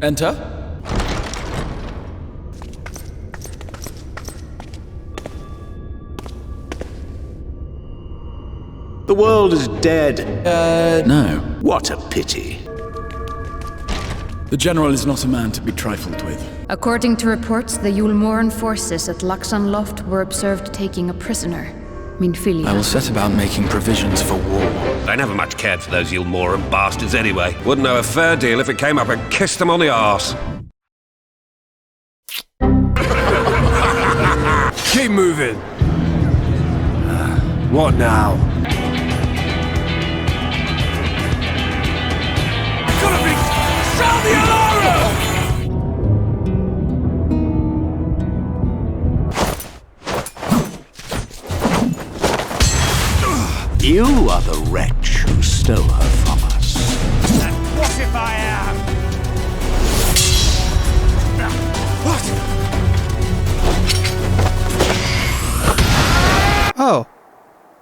Enter. The world is dead. No. What a pity. The General is not a man to be trifled with. According to reports, the Eulmoran forces at Laxan Loft were observed taking a prisoner, Minfilia. I will set about making provisions for war. They never much cared for those Eulmoran bastards anyway. Wouldn't know a fair deal if it came up and kissed them on the arse. Keep moving. What now? Gotta be... Sound the alarm! You are the wretch who stole her from us. And what if I am? What? Oh.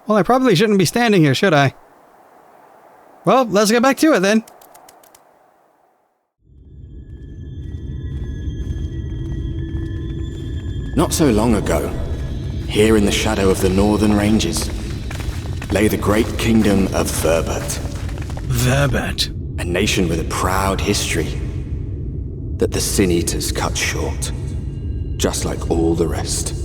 Well, I probably shouldn't be standing here, should I? Well, let's get back to it then. Not so long ago, here in the shadow of the northern ranges, lay the great kingdom of Verbert. Verbert. A nation with a proud history that the Sin Eaters cut short, just like all the rest.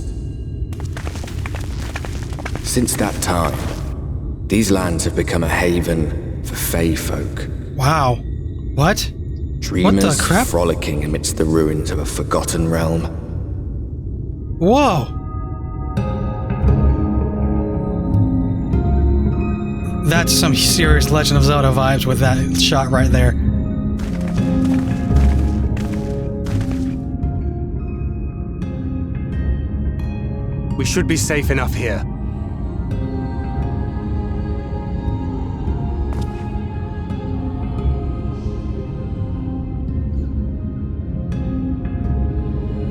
Since that time, these lands have become a haven for Fey folk. Wow. What? Dreamers what the crap? frolicking amidst the ruins of a forgotten realm. Whoa. That's some serious Legend of Zelda vibes with that shot right there. We should be safe enough here.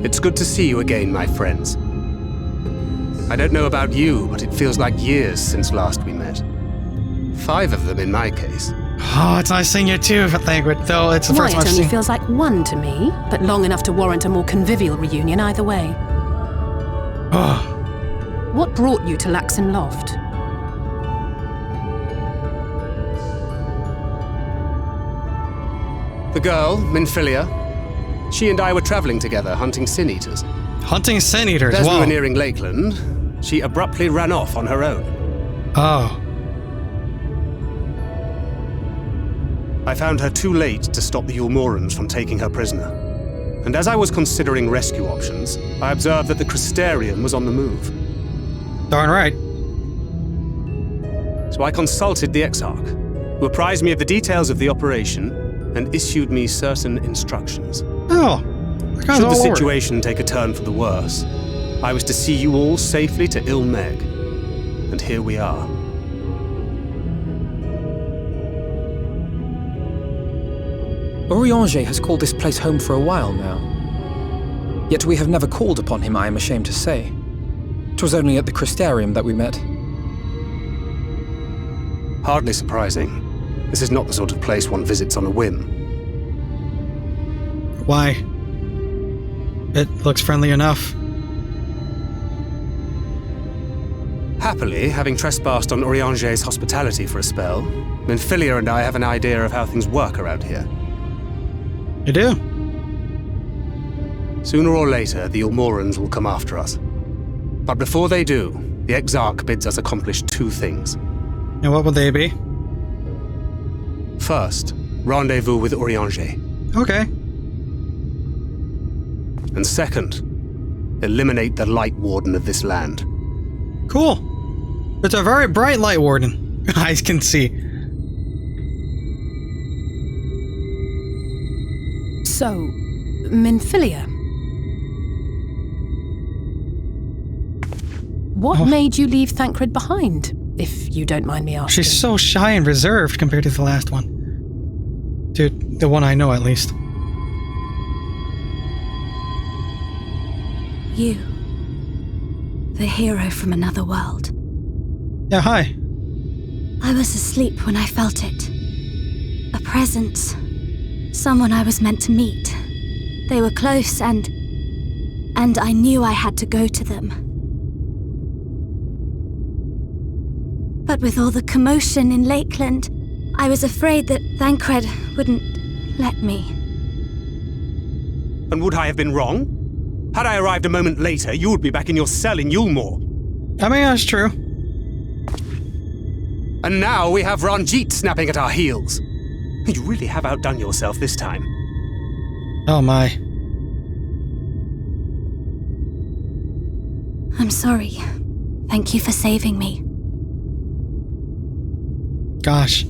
It's good to see you again, my friends. I don't know about you, but it feels like years since last we met. 5 of them in my case. Oh, it's nice seeing you too, Thancred, though it's the first Why, one it I've only seen. feels like 1 to me, but long enough to warrant a more convivial reunion either way. Oh. What brought you to Laxan Loft? The girl, Minfilia, she and I were traveling together, hunting Sin Eaters. Hunting Sin Eaters, As we wow. were nearing Lakeland, she abruptly ran off on her own. Oh. I found her too late to stop the Eulmorans from taking her prisoner. And as I was considering rescue options, I observed that the Crystarium was on the move. Darn right. So I consulted the Exarch, who apprised me of the details of the operation and issued me certain instructions. Oh. That guy's Should all the over it. situation take a turn for the worse, I was to see you all safely to Il Mheg. And here we are. Orianger has called this place home for a while now. Yet we have never called upon him, I am ashamed to say. 'Twas only at the Crystarium that we met. Hardly surprising. This is not the sort of place one visits on a whim. Why? It looks friendly enough. Happily, having trespassed on Orianger's hospitality for a spell, Minfilia and I have an idea of how things work around here. You do? Sooner or later, the Eulmorans will come after us. But before they do, the Exarch bids us accomplish 2 things. And what would they be? First, rendezvous with Orianger. Okay. And second, eliminate the Light Warden of this land. Cool. It's a very bright light warden. I can see. So, Minfilia. What made you leave Thancred behind, if you don't mind me asking? She's so shy and reserved compared to the last one. To the one I know, at least. You. The hero from another world. Yeah, hi. I was asleep when I felt it. A presence. Someone I was meant to meet. They were close, and I knew I had to go to them. But with all the commotion in Lakeland, I was afraid that Thancred wouldn't let me. And would I have been wrong? Had I arrived a moment later, you would be back in your cell in Eulmore. I mean, that's true. And now we have Ranjit snapping at our heels. You really have outdone yourself this time. Oh my. I'm sorry. Thank you for saving me. Gosh.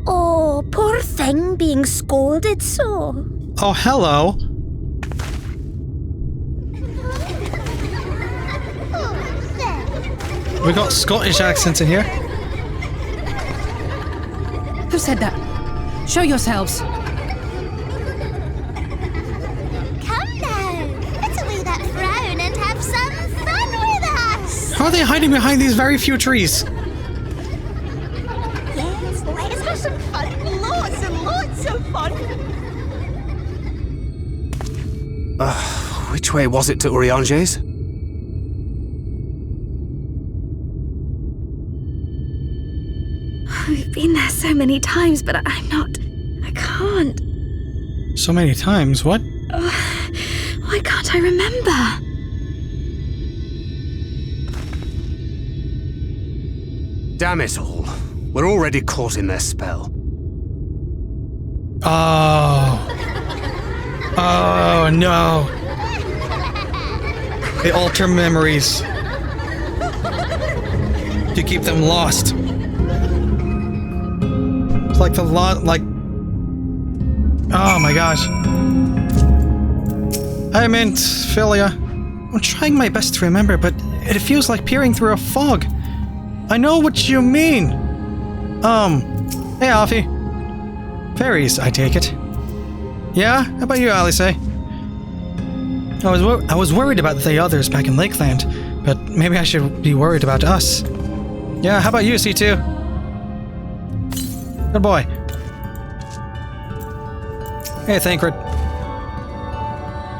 Oh, poor thing being scolded so. Oh, hello. We got Scottish accents in here. Who said that? Show yourselves. Come now, let's away that frown and have some fun with us. How are they hiding behind these very few trees? Yes, let's have some fun. Lots and lots of fun. Which way was it to Urianger's? We've been there so many times, but I can't. So many times, what? Why can't I remember? Damn it all. We're already caught in their spell. Oh. Oh, no. They alter memories to keep them lost. It's like the oh my gosh. Hi, Minfilia. I'm trying my best to remember, but it feels like peering through a fog. I know what you mean. Hey, Alfie. Fairies, I take it. Yeah? How about you, Alisaie? I was worried about the others back in Lakeland, but maybe I should be worried about us. Yeah, how about you, C2? Good boy. Hey, Thancred.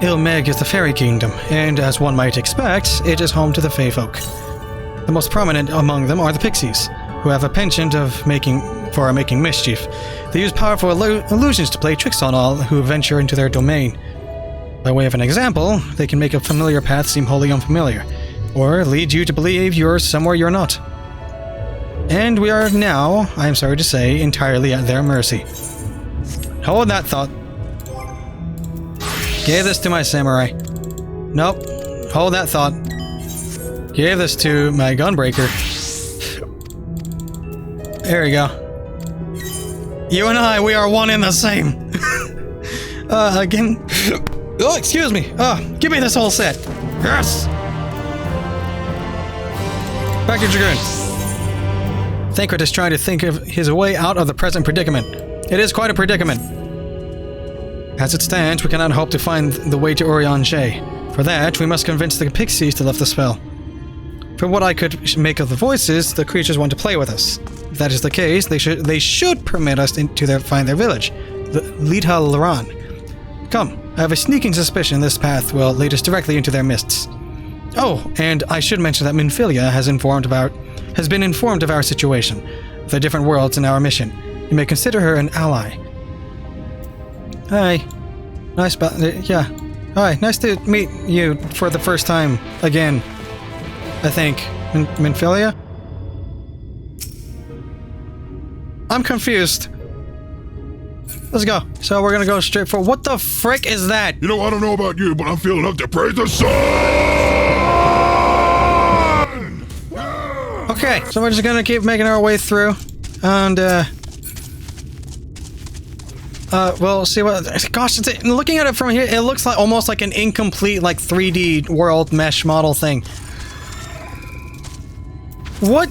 Il Mheg is the fairy kingdom, and as one might expect, it is home to the Fae folk. The most prominent among them are the pixies, who have a penchant for making mischief. They use powerful illusions to play tricks on all who venture into their domain. By way of an example, they can make a familiar path seem wholly unfamiliar, or lead you to believe you're somewhere you're not. And we are now, I am sorry to say, entirely at their mercy. Hold that thought. Gave this to my samurai. Nope. Hold that thought. Gave this to my gunbreaker. There we go. You and I, we are one and the same. Again. Oh, excuse me. Give me this whole set. Yes! Back to Dragoon. Thancred is trying to think of his way out of the present predicament. It is quite a predicament. As it stands, we cannot hope to find the way to Urianger. For that, we must convince the pixies to lift the spell. From what I could make of the voices, the creatures want to play with us. If that is the case, they should permit us to find their village, the Eulmorans. Come, I have a sneaking suspicion this path will lead us directly into their mists. Oh, and I should mention that Minfilia has been informed of our situation, the different worlds and our mission. You may consider her an ally. Hi. Nice, yeah. Hi, nice to meet you for the first time again, I think. Minfilia? I'm confused. Let's go. So we're gonna go straight for... What the frick is that? You know, I don't know about you, but I'm feeling up to praise the sun! Okay, so we're just gonna keep making our way through. And, we'll see what... Gosh, looking at it from here, it looks like almost like an incomplete, like, 3D world mesh model thing. What?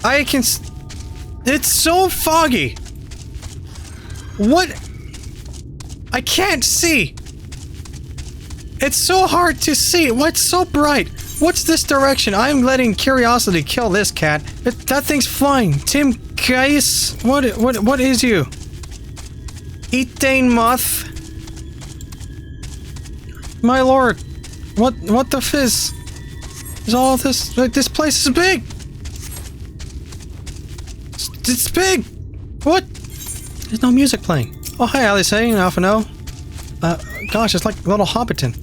I can... It's so foggy. What? I can't see. It's so hard to see. What's so bright? What's this direction? I'm letting curiosity kill this cat. That thing's flying. Tim Case? What is you? Eating moth? My lord. What the fizz? Is all this... Like, this place is big! It's big! What? There's no music playing. Oh, hi, Alisaie and Alphinaud. Gosh, it's like little Hobbiton.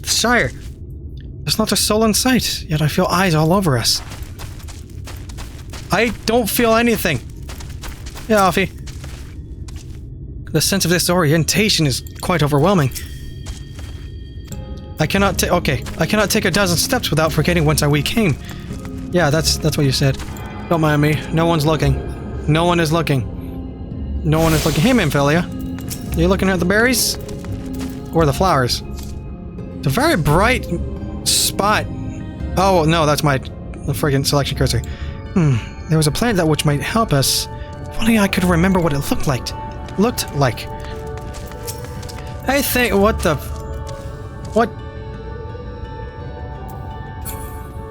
The Shire. There's not a soul in sight, yet I feel eyes all over us. I don't feel anything. Yeah, Alfie. The sense of disorientation is quite overwhelming. I cannot take a dozen steps without forgetting whence we came. Yeah, that's what you said. Don't mind me. No one's looking. No one is looking. No one is looking. Hey, Minfilia. Are you looking at the berries? Or the flowers? It's a very bright spot. Oh, no, that's my friggin' selection cursor. There was a plant that which might help us. If only I could remember what it looked like. I think, what?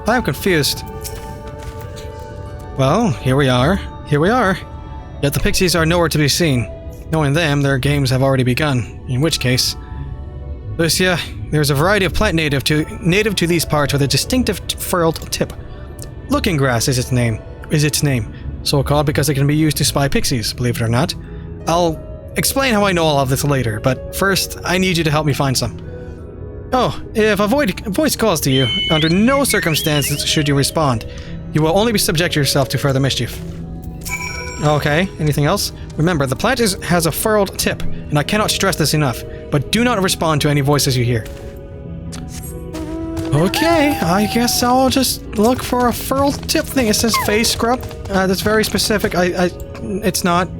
I'm confused. Well, here we are. Yet the pixies are nowhere to be seen. Knowing them, their games have already begun. In which case... Lucia, there's a variety of plant native to these parts with a distinctive furled tip. Looking grass is its name. So called because it can be used to spy pixies, believe it or not. I'll explain how I know all of this later, but first, I need you to help me find some. Oh, if a voice calls to you, under no circumstances should you respond. You will only subject yourself to further mischief. Okay, anything else? Remember, the plant has a furled tip, and I cannot stress this enough, but do not respond to any voices you hear. Okay, I guess I'll just look for a furled tip thing. It says face scrub. That's very specific. It's not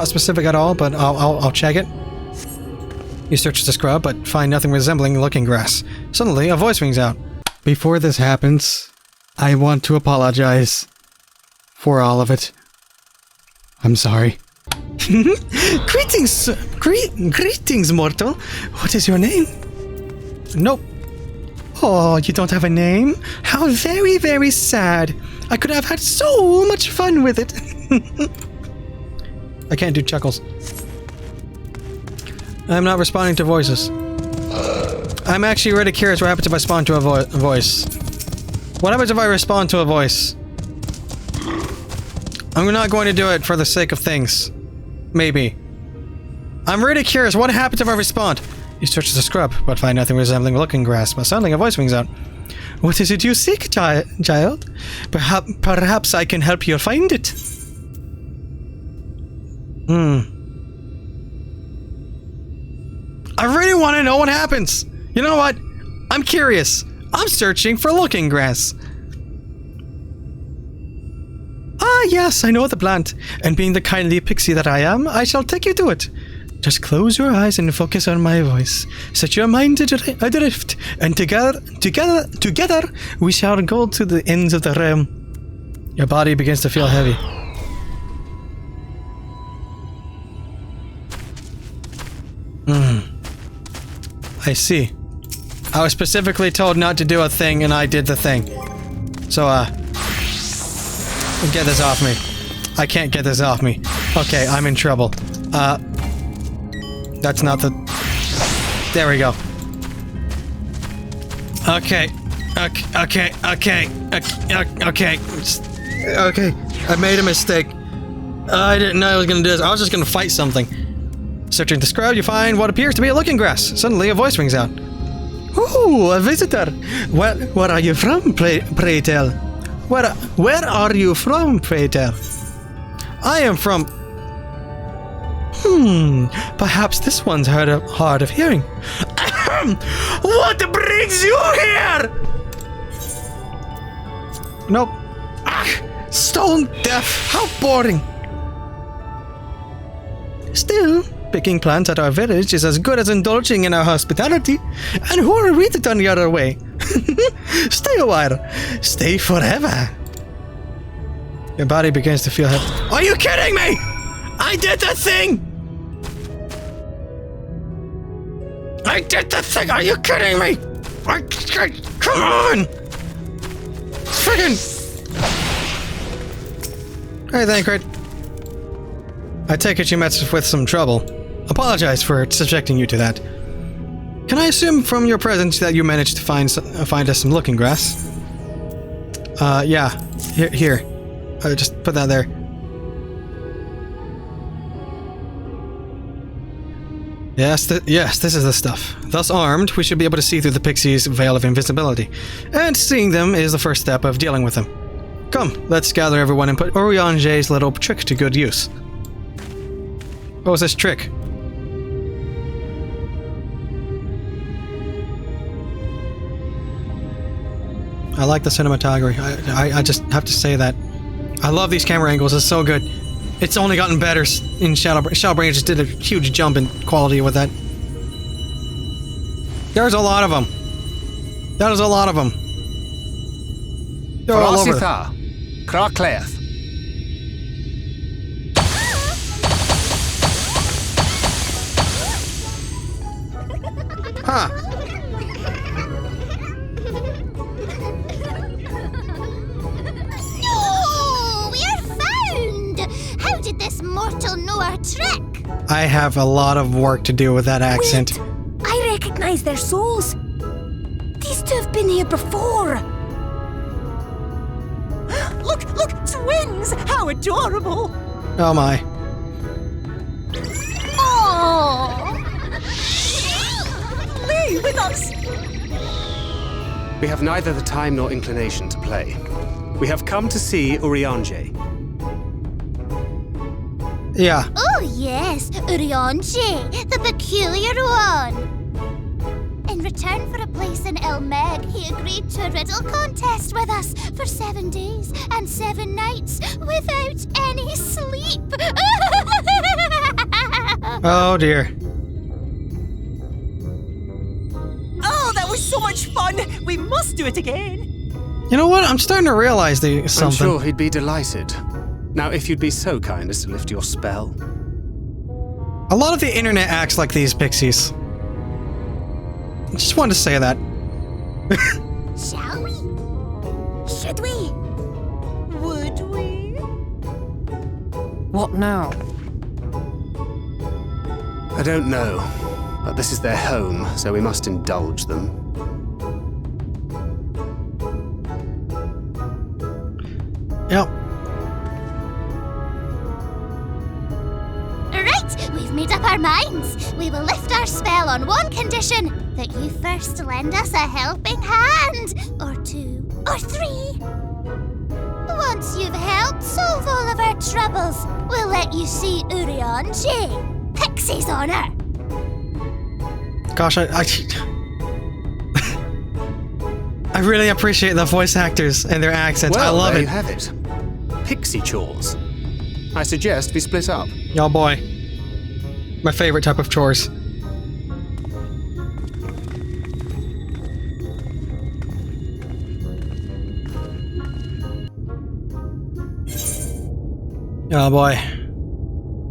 specific at all, but I'll check it. You search the scrub, but find nothing resembling looking grass. Suddenly, a voice rings out. Before this happens, I want to apologize for all of it. I'm sorry. Greetings, mortal. What is your name? Nope. Oh, you don't have a name? How very, very sad. I could have had so much fun with it. I can't do chuckles. I'm not responding to voices. I'm actually really curious what happens if I respond to a voice. What happens if I respond to a voice? I'm not going to do it for the sake of things. Maybe. I'm really curious what happens if I respond. You search the scrub, but find nothing resembling looking grass, but suddenly a voice rings out. What is it you seek, child? Perhaps I can help you find it. I really want to know what happens. You know what? I'm curious. I'm searching for looking grass. Ah, yes, I know the plant. And being the kindly pixie that I am, I shall take you to it. Just close your eyes and focus on my voice. Set your mind adrift, and together, we shall go to the ends of the realm. Your body begins to feel heavy. I see. I was specifically told not to do a thing, and I did the thing. So, get this off me. I can't get this off me. Okay, I'm in trouble. That's not the... There we go. Okay, I made a mistake. I didn't know I was gonna do this. I was just gonna fight something. Searching the scrub, you find what appears to be a looking grass. Suddenly, a voice rings out. Ooh, a visitor. Where are you from, pray tell? Where are you from, pray tell? I am from... perhaps this one's hard of hearing. What brings you here? Nope. Stone deaf. How boring. Still, picking plants at our village is as good as indulging in our hospitality. And who are we to turn the other way? Stay a while. Stay forever. Your body begins to feel heavy. Are you kidding me? I did the thing! I did the thing! Are you kidding me? Come on! Friggin'! Hey, Thancred. I take it you met with some trouble. Apologize for subjecting you to that. Can I assume from your presence that you managed to find us some looking grass? Yeah. Here. Just put that there. Yes, this is the stuff. Thus armed, we should be able to see through the pixies' veil of invisibility. And seeing them is the first step of dealing with them. Come, let's gather everyone and put Urianger's little trick to good use. What was this trick? I like the cinematography. I just have to say that. I love these camera angles. It's so good. It's only gotten better in Shadowbringers. Just did a huge jump in quality with that. There's a lot of them. That is a lot of them. They're all over. Cracleth. Huh. This mortal know our trick. I have a lot of work to do with that accent. Wait, I recognize their souls. These two have been here before. Look, twins! How adorable! Oh my. Oh! Lee, with us! We have neither the time nor inclination to play. We have come to see Urianger. Yeah. Oh yes, Urianger, the peculiar one. In return for a place in Il Mheg, he agreed to a riddle contest with us for 7 days and 7 nights without any sleep. Oh dear. Oh, that was so much fun! We must do it again! You know what? I'm starting to realize something. I'm sure he'd be delighted. Now, if you'd be so kind as to lift your spell. A lot of the internet acts like these pixies. I just wanted to say that. Shall we? Should we? Would we? What now? I don't know, but this is their home, so we must indulge them. Yep. We've made up our minds. We will lift our spell on one condition, that you first lend us a helping hand, or 2, or 3. Once you've helped solve all of our troubles, we'll let you see Urianger, Pixie's honor. Gosh, I really appreciate the voice actors and their accents. Well, I love there it. You have it. Pixie chores. I suggest we split up. Y'all boy. My favorite type of chores. Oh boy.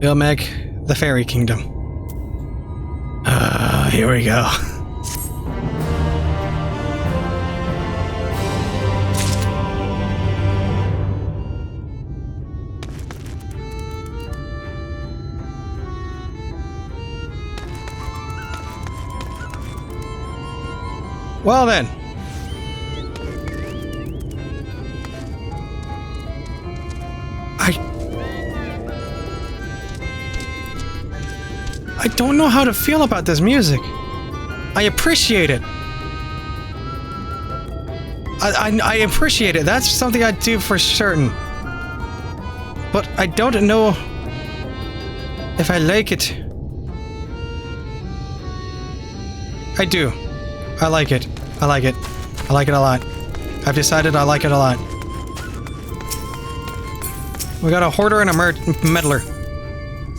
Il Mheg, the Fairy Kingdom. Here we go. Well then. I don't know how to feel about this music. I appreciate it. I appreciate it. That's something I do for certain. But I don't know if I like it. I do. I like it. I like it. I like it a lot. I've decided I like it a lot. We got a hoarder and a meddler.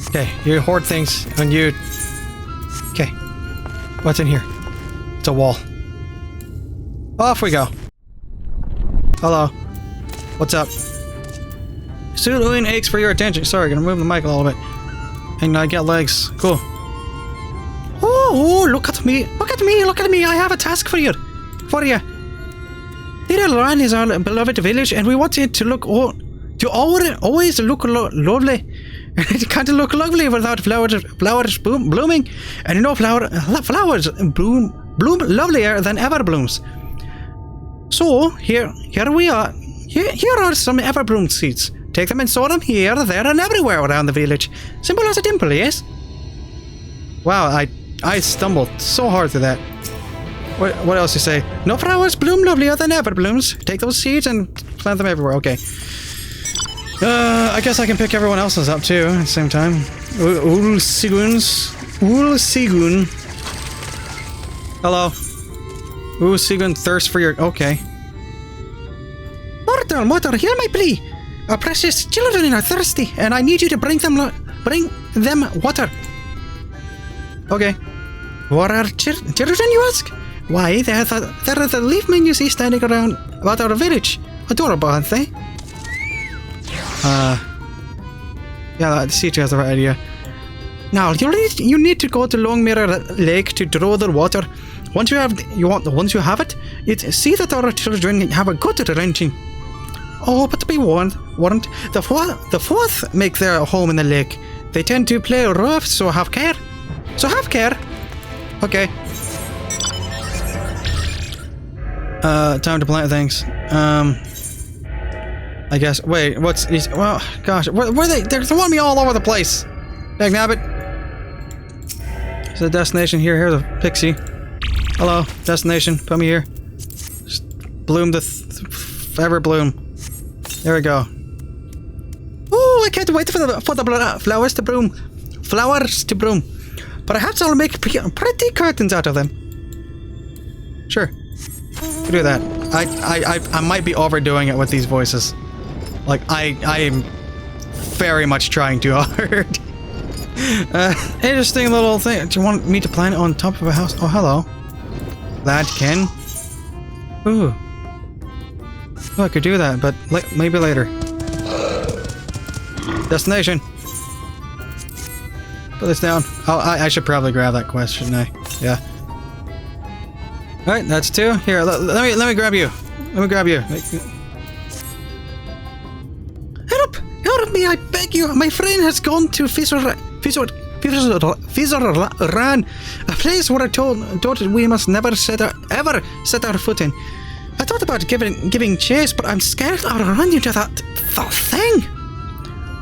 Okay, you hoard things, and you... Okay. What's in here? It's a wall. Off we go. Hello. What's up? Suit aches for your attention. Sorry, gonna move the mic a little bit. And I get legs. Cool. Oh, look at me. Look at me. Look at me. I have a task for you. for you. Eulmoran is our beloved village, and we want it to look always look lovely. It can't look lovely without flowers blooming, and you know flowers bloom lovelier than ever blooms. So here we are. Here are some everbloom seeds. Take them and store them here, there, and everywhere around the village. Simple as a dimple, yes? Wow, I stumbled so hard through that. What else you say? No flowers bloom lovelier than ever blooms. Take those seeds and plant them everywhere. Okay. I guess I can pick everyone else's up too at the same time. Ulsigun. Hello. Ulsigun, thirst for your... Okay. Mortar, hear my plea. Our precious children are thirsty, and I need you to bring them water. Okay. What are children, you ask? Why, they're the leaf men you see standing around about our village. Adorable, aren't they? Yeah, the siege has the right idea. Now, you need to go to Longmirror Lake to draw the water. Once you have it, see that our children have a good drenching. Oh, but be warned, the fourth make their home in the lake. They tend to play rough, so have care. Okay. Time to plant things. I guess. Wait, well, gosh, where they? They're throwing me all over the place. Dagnabbit. Is the destination here? Here's a pixie. Hello, destination. Put me here. Just bloom the ever bloom. There we go. Oh, I can't wait for the flowers to bloom. Perhaps I'll make pretty curtains out of them. Sure. We'll do that. I might be overdoing it with these voices. Like, I am very much trying too hard. Interesting little thing. Do you want me to plant it on top of a house? Oh, hello. Lad Ken. Ooh. Oh, I could do that, but maybe later. Destination. Put this down. Oh, I should probably grab that quest, shouldn't I? Yeah. Alright, that's 2. Here, let me grab you. Help me, I beg you. My friend has gone to Fizoran, a place where I thought we must never ever set our foot in. I thought about giving chase, but I'm scared I'll run into that thing.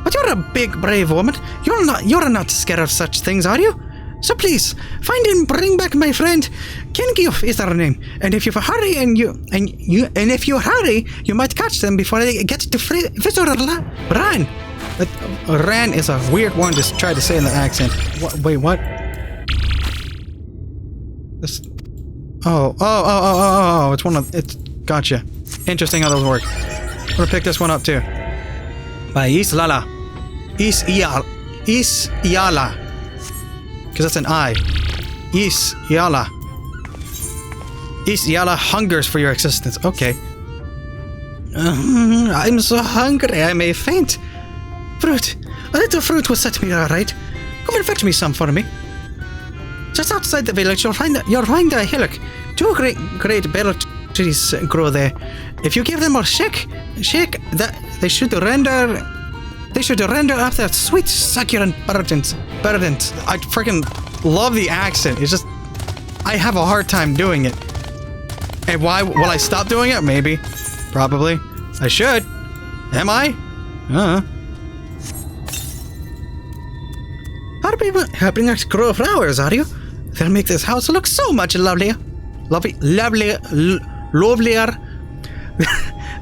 But you're a big, brave woman. You're not scared of such things, are you? So please, find and bring back my friend. Kengiof is their name, and if you hurry, if you hurry, you might catch them before they get to Ran. Ran is a weird one to try to say in the accent. Wait, what? This. Oh! It's one of it's. Gotcha. Interesting how those work. I'm gonna pick this one up too. By Islala. Isyala. Because that's an I. Isyala. Isyala hungers for your existence. Okay. I'm so hungry I may faint. Fruit. A little fruit will set me alright. Come and fetch me some for me. Just outside the village, you'll find a hillock. 2 great betel trees grow there. If you give them a shake, that they should render up that sweet, succulent burdens. I freaking love the accent. It's just I have a hard time doing it. And why will I stop doing it? Maybe, probably. I should. Am I? Helping us grow flowers, are you? They'll make this house look so much lovelier. Lovelier.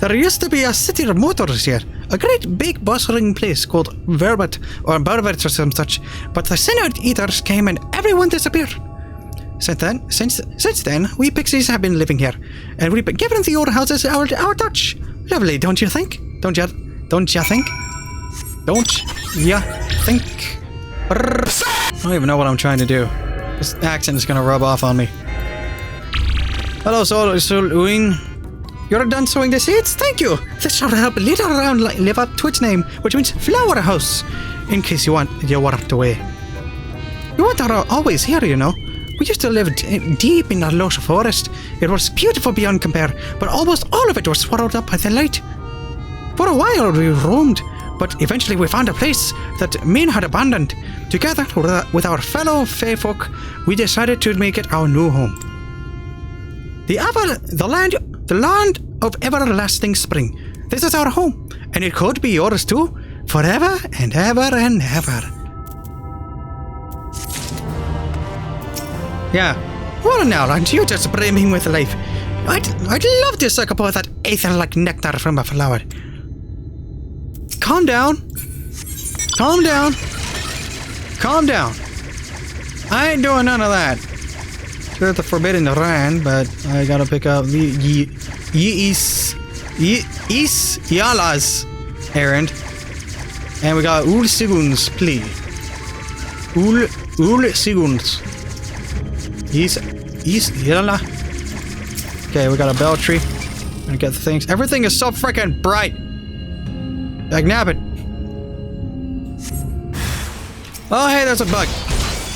There used to be a city of motors here. A great big bustling place called Verbet or or some such. But the Synod Eaters came and everyone disappeared. Since then, we pixies have been living here, and we've been given the old houses our touch. Lovely, don't you think? Don't ya think? I don't even know what I'm trying to do. This accent is gonna rub off on me. Hello, Sol-Uin. You're done sowing the seeds? Thank you! This shall help lead around live up to its name, which means flower house, in case you weren't away. You weren't always here, you know. We used to live deep in the lush forest. It was beautiful beyond compare, but almost all of it was swallowed up by the light. For a while we roamed, but eventually we found a place that men had abandoned. Together with our fellow Fey folk, we decided to make it our new home. The land of everlasting spring. This is our home, and it could be yours too, forever and ever and ever. Yeah. Well now, aren't you just brimming with life? I'd love to suck upon that aether-like nectar from a flower. Calm down. Calm down. Calm down. I ain't doing none of that. Sure, the Forbidden Rand, but I gotta pick up the Yala's errand. And we got Ulsigun's plea. Ulsigun's. Yala. Okay, we got a bell tree. Gonna get the things. Everything is so freaking bright. Like, nab it. Oh, hey, there's a bug.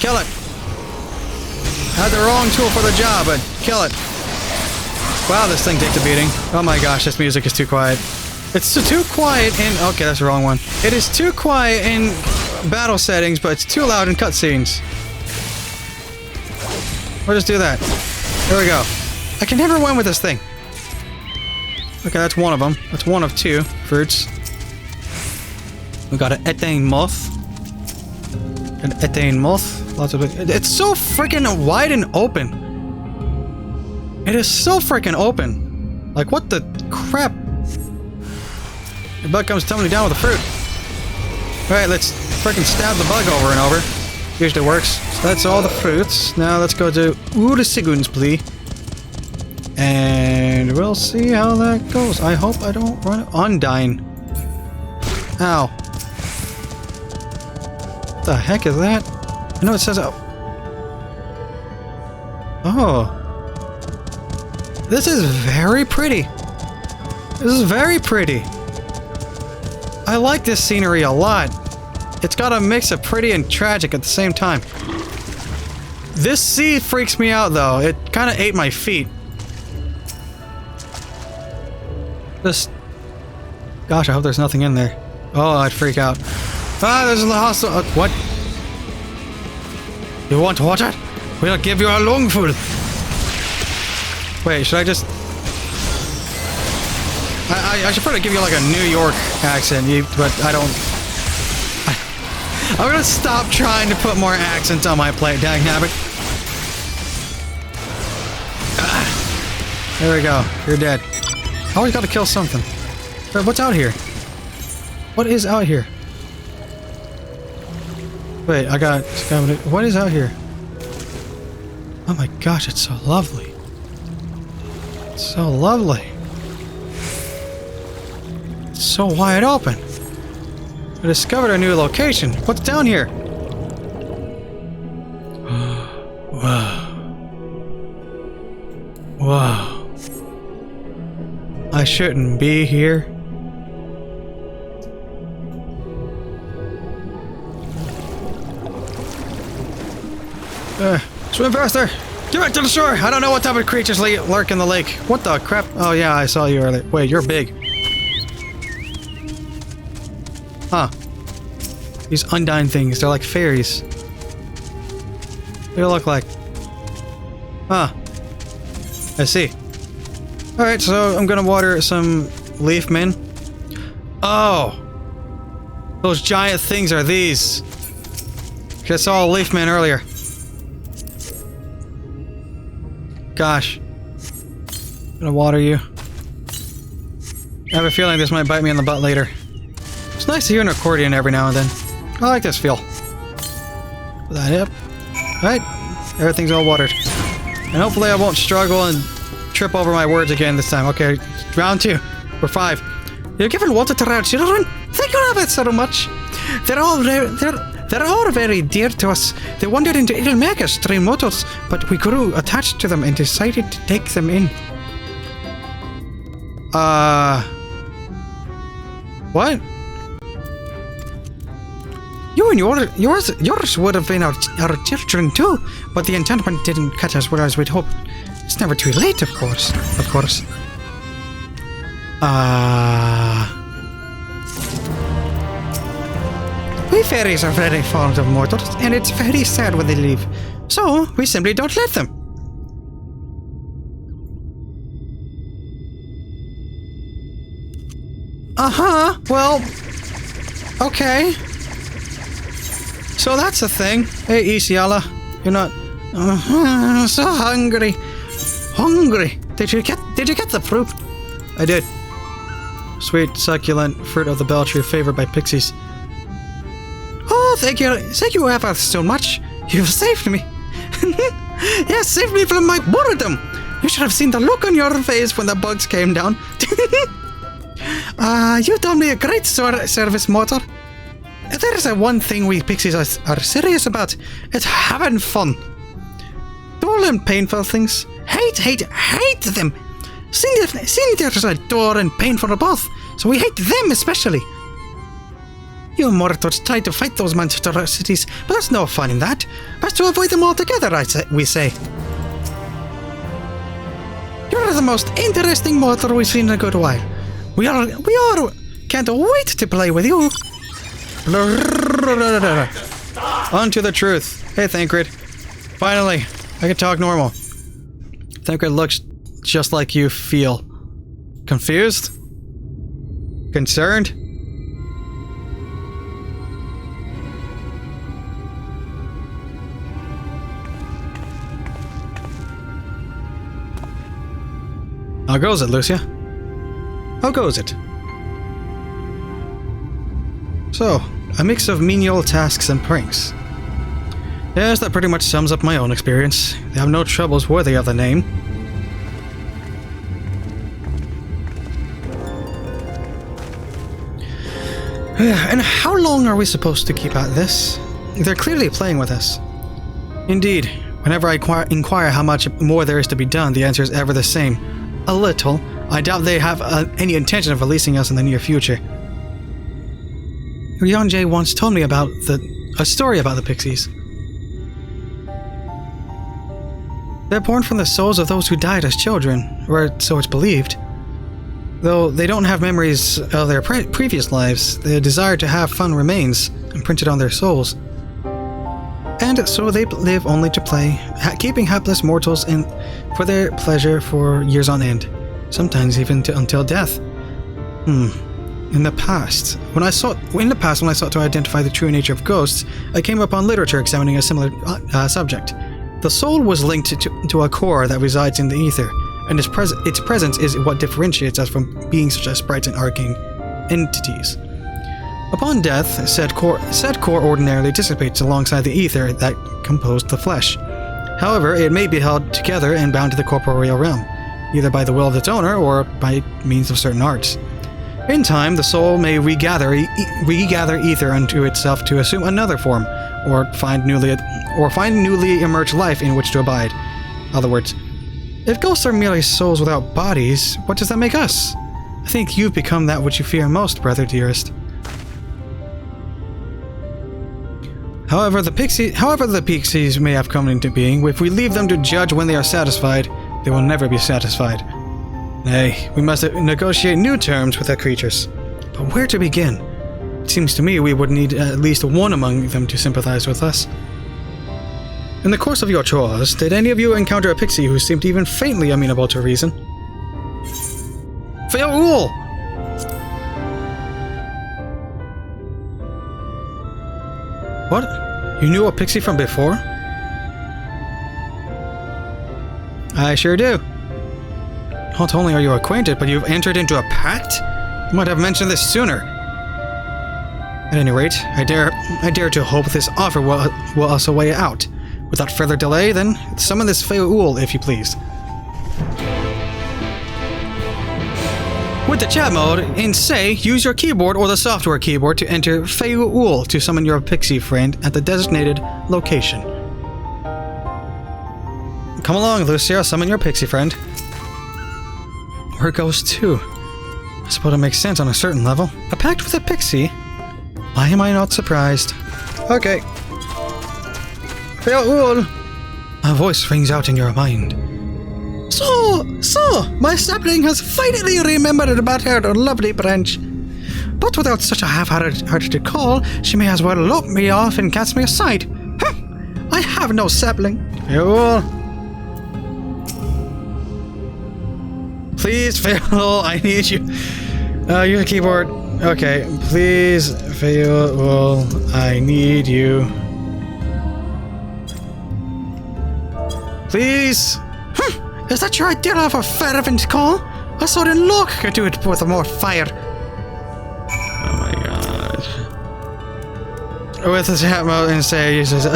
Kill it. Had the wrong tool for the job, but kill it. Wow, this thing takes a beating. Oh my gosh, this music is too quiet. It's too quiet in... Okay, that's the wrong one. It is too quiet in battle settings, but it's too loud in cutscenes. We'll just do that. There we go. I can never win with this thing. Okay, that's one of them. That's one of two fruits. We got an ethane moth. An ethane moth. Lots of it. It's so freaking wide and open. It is so freaking open. Like, what the crap? The bug comes tumbling down with the fruit. Alright, let's freaking stab the bug over and over. Usually works. So that's all the fruits. Now let's go to Ulsigun's plea. And we'll see how that goes. I hope I don't run it. Undyne. Ow. What the heck is that? I know it says... Oh. This is very pretty. This is very pretty. I like this scenery a lot. It's got a mix of pretty and tragic at the same time. This sea freaks me out though. It kind of ate my feet. This... Gosh, I hope there's nothing in there. Oh, I'd freak out. Ah, there's a hostile... what? You want water? We'll give you a lungful. Wait, should I just... I should probably give you like a New York accent, but I don't... I'm gonna stop trying to put more accents on my plate, dagnabbit. There we go. You're dead. I always gotta kill something. Wait, what's out here? What is out here? Wait, I got... What is out here? Oh my gosh, it's so lovely. It's so lovely. It's so wide open. I discovered a new location. What's down here? Wow. Wow. I shouldn't be here. Swim faster! Get back to the shore! I don't know what type of creatures lurk in the lake. What the crap? Oh yeah, I saw you earlier. Wait, you're big. Huh. These Undyne things, they're like fairies. They look like... Huh. I see. Alright, so I'm gonna water some leaf men. Oh! Those giant things are these. I saw a leaf man earlier. Gosh. I'm gonna water you. I have a feeling this might bite me in the butt later. It's nice to hear an accordion every now and then. I like this feel. Put that up. Alright. Everything's all watered. And hopefully I won't struggle and trip over my words again this time. Okay, round 2. We're 5. You're giving water to our children? Thank you for it so much. They're all very dear to us. They wandered into Il Mheg as stray mortals, but we grew attached to them and decided to take them in. What? You and yours would have been our children too, but the enchantment didn't catch us whereas we'd hoped. It's never too late, of course. We fairies are very fond of mortals, and it's very sad when they leave. So, we simply don't let them. Well, okay. So that's the thing. Hey, Isiala, you're not... so hungry. Did you get the fruit? I did. Sweet, succulent fruit of the bell tree favored by pixies. Oh, thank you ever so much. You've saved me. Yes, saved me from my boredom. You should have seen the look on your face when the bugs came down. You've done me a great service, mortal. If there is one thing we pixies are serious about, it's having fun. Dull and painful things. Hate them. Cinders are dull and painful both, so we hate them especially. You mortals try to fight those monstrosities, but there's no fun in that. Best to avoid them altogether, we say. You're the most interesting mortal we've seen in a good while. We all can't wait to play with you. On to the truth. Hey, Thancred. Finally, I can talk normal. Thancred looks just like you feel. Confused? Concerned? How goes it, Lucia? How goes it? So, a mix of menial tasks and pranks. Yes, that pretty much sums up my own experience. They have no troubles worthy of the name. And how long are we supposed to keep at this? They're clearly playing with us. Indeed, whenever I inquire how much more there is to be done, the answer is ever the same. A little. I doubt they have any intention of releasing us in the near future. Yonjay once told me about a story about the pixies. They're born from the souls of those who died as children, or so it's believed. Though they don't have memories of their previous lives, the desire to have fun remains, imprinted on their souls. And so they live only to play, keeping hapless mortals for their pleasure for years on end, sometimes even until death. In the past, when I sought to identify the true nature of ghosts, I came upon literature examining a similar subject. The soul was linked to a core that resides in the ether, and its presence is what differentiates us from being such as sprites and arcane entities. Upon death, said core ordinarily dissipates alongside the ether that composed the flesh. However, it may be held together and bound to the corporeal realm, either by the will of its owner or by means of certain arts. In time, the soul may regather ether unto itself to assume another form, or find newly emerged life in which to abide. In other words, if ghosts are merely souls without bodies, what does that make us? I think you've become that which you fear most, brother dearest. However the pixies may have come into being, if we leave them to judge when they are satisfied, they will never be satisfied. Nay, we must negotiate new terms with the creatures. But where to begin? It seems to me we would need at least one among them to sympathize with us. In the course of your chores, did any of you encounter a pixie who seemed even faintly amenable to reason? Fail! What? You knew a pixie from before? I sure do. Not only are you acquainted, but you've entered into a pact? You might have mentioned this sooner. At any rate, I dare to hope this offer will also weigh out. Without further delay, then, summon this Fe'ul, if you please. With the chat mode, in Say, use your keyboard or the software keyboard to enter Fe'ul to summon your pixie friend at the designated location. Come along, Lucia, summon your pixie friend. Where goes to? I suppose it makes sense on a certain level. A pact with a pixie? Why am I not surprised? Okay. Farewell. A voice rings out in your mind. So, my sapling has finally remembered about her lovely branch. But without such a half-hearted call, she may as well lope me off and cast me aside. I have no sapling. Farewell. Please, farewell, I need you. Use a keyboard. Okay, please, farewell, I need you. Please. Is that your idea of a fervent call? I saw the Locke could do it with more fire. Oh my god. With his hat mouth and say, he says,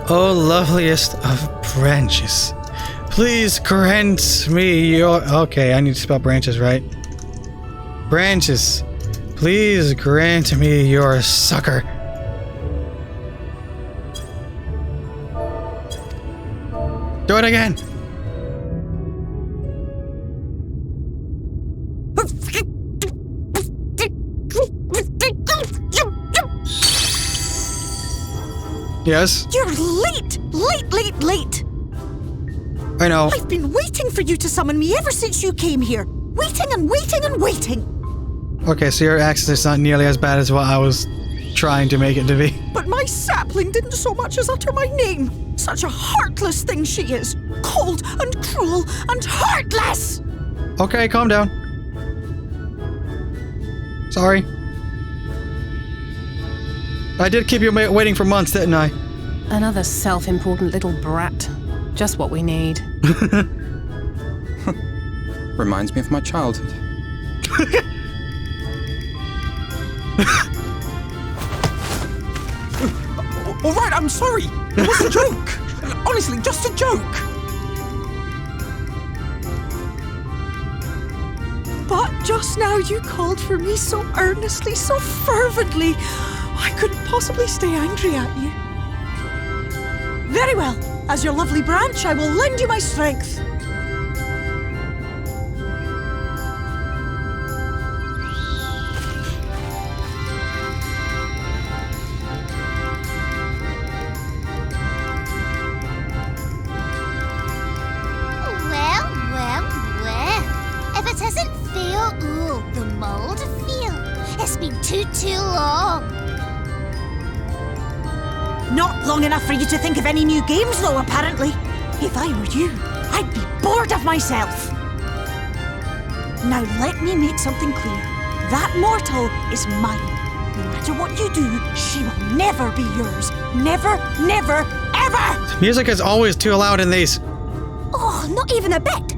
oh, loveliest of branches. Please grant me your... Okay, I need to spell branches right. Branches. Please grant me your succor. Do it again. Yes? You're late! Late! I know. I've been waiting for you to summon me ever since you came here. Waiting and waiting and waiting. Okay, so your accent is not nearly as bad as what I was trying to make it to be. But my sapling didn't so much as utter my name. Such a heartless thing she is. Cold and cruel and heartless! Okay, calm down. Sorry. I did keep you waiting for months, didn't I? Another self-important little brat. Just what we need. Reminds me of my childhood. All right, I'm sorry. It was a joke. Honestly, just a joke. But just now you called for me so earnestly, so fervently. I couldn't possibly stay angry at you. Very well. As your lovely branch, I will lend you my strength. Well. If it isn't Theo the mould feel, it's been too long. Not long enough for you to think of any new games, though, apparently. If I were you, I'd be bored of myself. Now let me make something clear. That mortal is mine. No matter what you do, she will never be yours. Never, ever! Music is always too loud in these. Oh, not even a bit.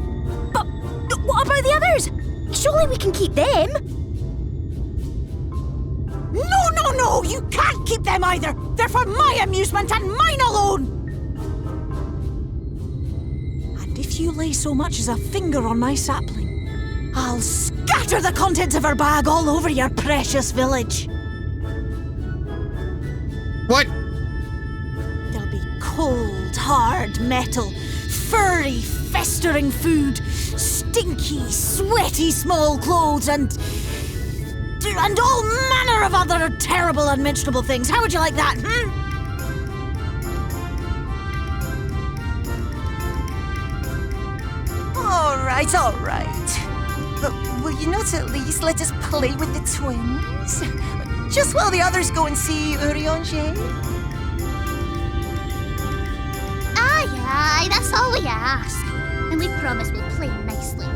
But what about the others? Surely we can keep them. No, you can't keep them either. They're for my amusement and mine alone. And if you lay so much as a finger on my sapling, I'll scatter the contents of her bag all over your precious village. What? There'll be cold, hard metal, furry, festering food, stinky, sweaty small clothes, and all manner of other terrible, unmentionable things. How would you like that, All right. But will you not at least let us play with the twins? Just while the others go and see Urianger? Aye, that's all we ask. And we promise we'll play nicely.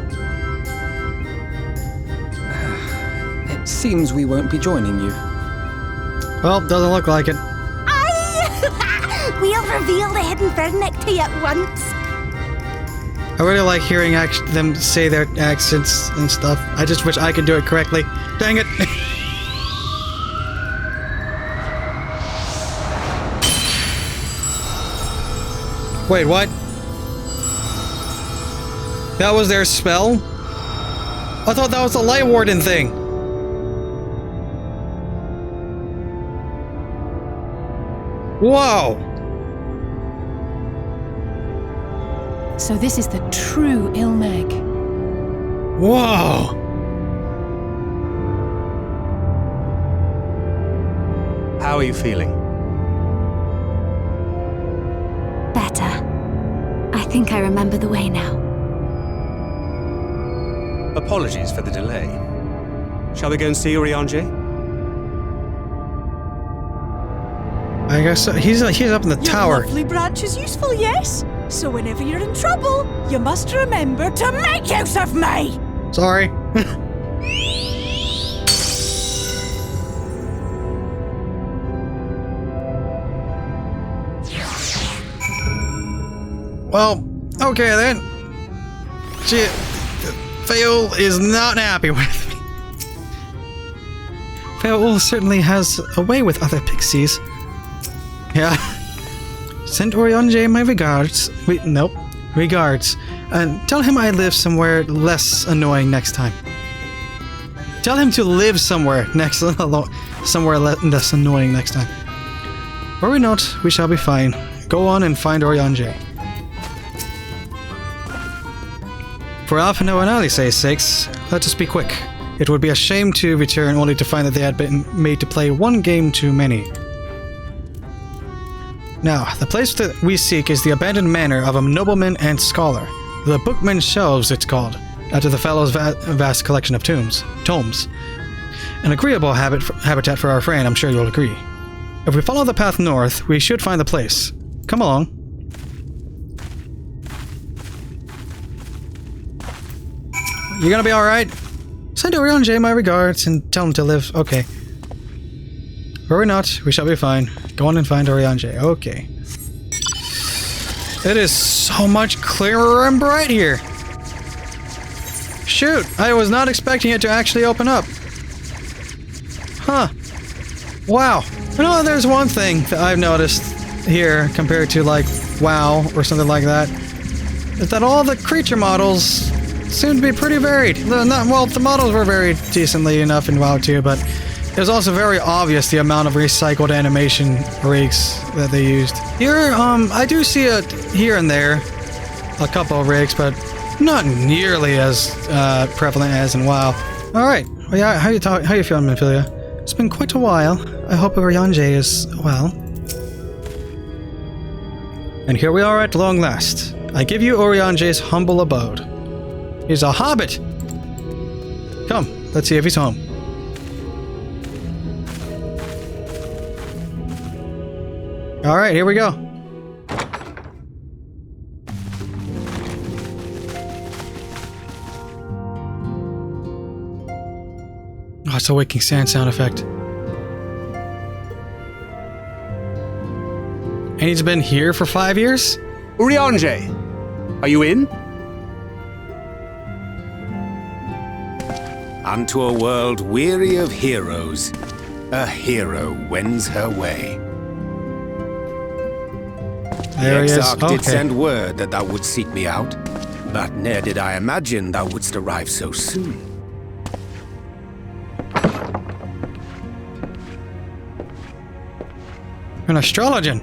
It seems we won't be joining you. Well, doesn't look like it. Aye! We'll reveal the hidden vernic to you at once. I really like hearing them say their accents and stuff. I just wish I could do it correctly. Dang it! Wait, what? That was their spell? I thought that was the Light Warden thing. Whoa! So this is the true Il Mheg. Whoa! How are you feeling? Better. I think I remember the way now. Apologies for the delay. Shall we go and see Urianger? I guess so. He's up in the tower. Your lovely branch is useful, yes? So whenever you're in trouble, you must remember to make use of me! Sorry. Well, okay then. Shit. Fail is not happy with me. Fail certainly has a way with other pixies. Yeah. Send Urianger my regards. Nope. Regards. And tell him I live somewhere less annoying next time. Tell him to live somewhere somewhere less annoying next time. Worry not, we shall be fine. Go on and find Urianger. For Alphinaud and Alisaie's sakes, let us be quick. It would be a shame to return only to find that they had been made to play one game too many. Now, the place that we seek is the abandoned manor of a nobleman and scholar. The Bookman's Shelves, it's called, after the fellow's vast collection of tomes. An agreeable habitat for our friend, I'm sure you'll agree. If we follow the path north, we should find the place. Come along. You gonna be alright? Send Urianger my regards and tell him to live. Okay. Worry not, we shall be fine. Go on and find Urianger. Okay. It is so much clearer and bright here. Shoot, I was not expecting it to actually open up. Huh. Wow. You know, there's one thing that I've noticed here compared to like WoW or something like that, is that all the creature models seem to be pretty varied. Well, the models were varied decently enough in WoW 2, but it was also very obvious the amount of recycled animation rigs that they used. Here, I do see it here and there, a couple of rigs, but not nearly as prevalent as in WoW. All right, well, yeah, how you feeling, Minfilia? It's been quite a while. I hope Urianger is well. And here we are at long last. I give you Urianger's humble abode. He's a hobbit. Come, let's see if he's home. All right, here we go. Oh, it's a waking sand sound effect. And he's been here for 5 years? Urianger, are you in? Unto a world weary of heroes, a hero wends her way. There he is. The Exarch Okay. did send word that thou wouldst seek me out, but ne'er did I imagine thou wouldst arrive so soon. An astrologian.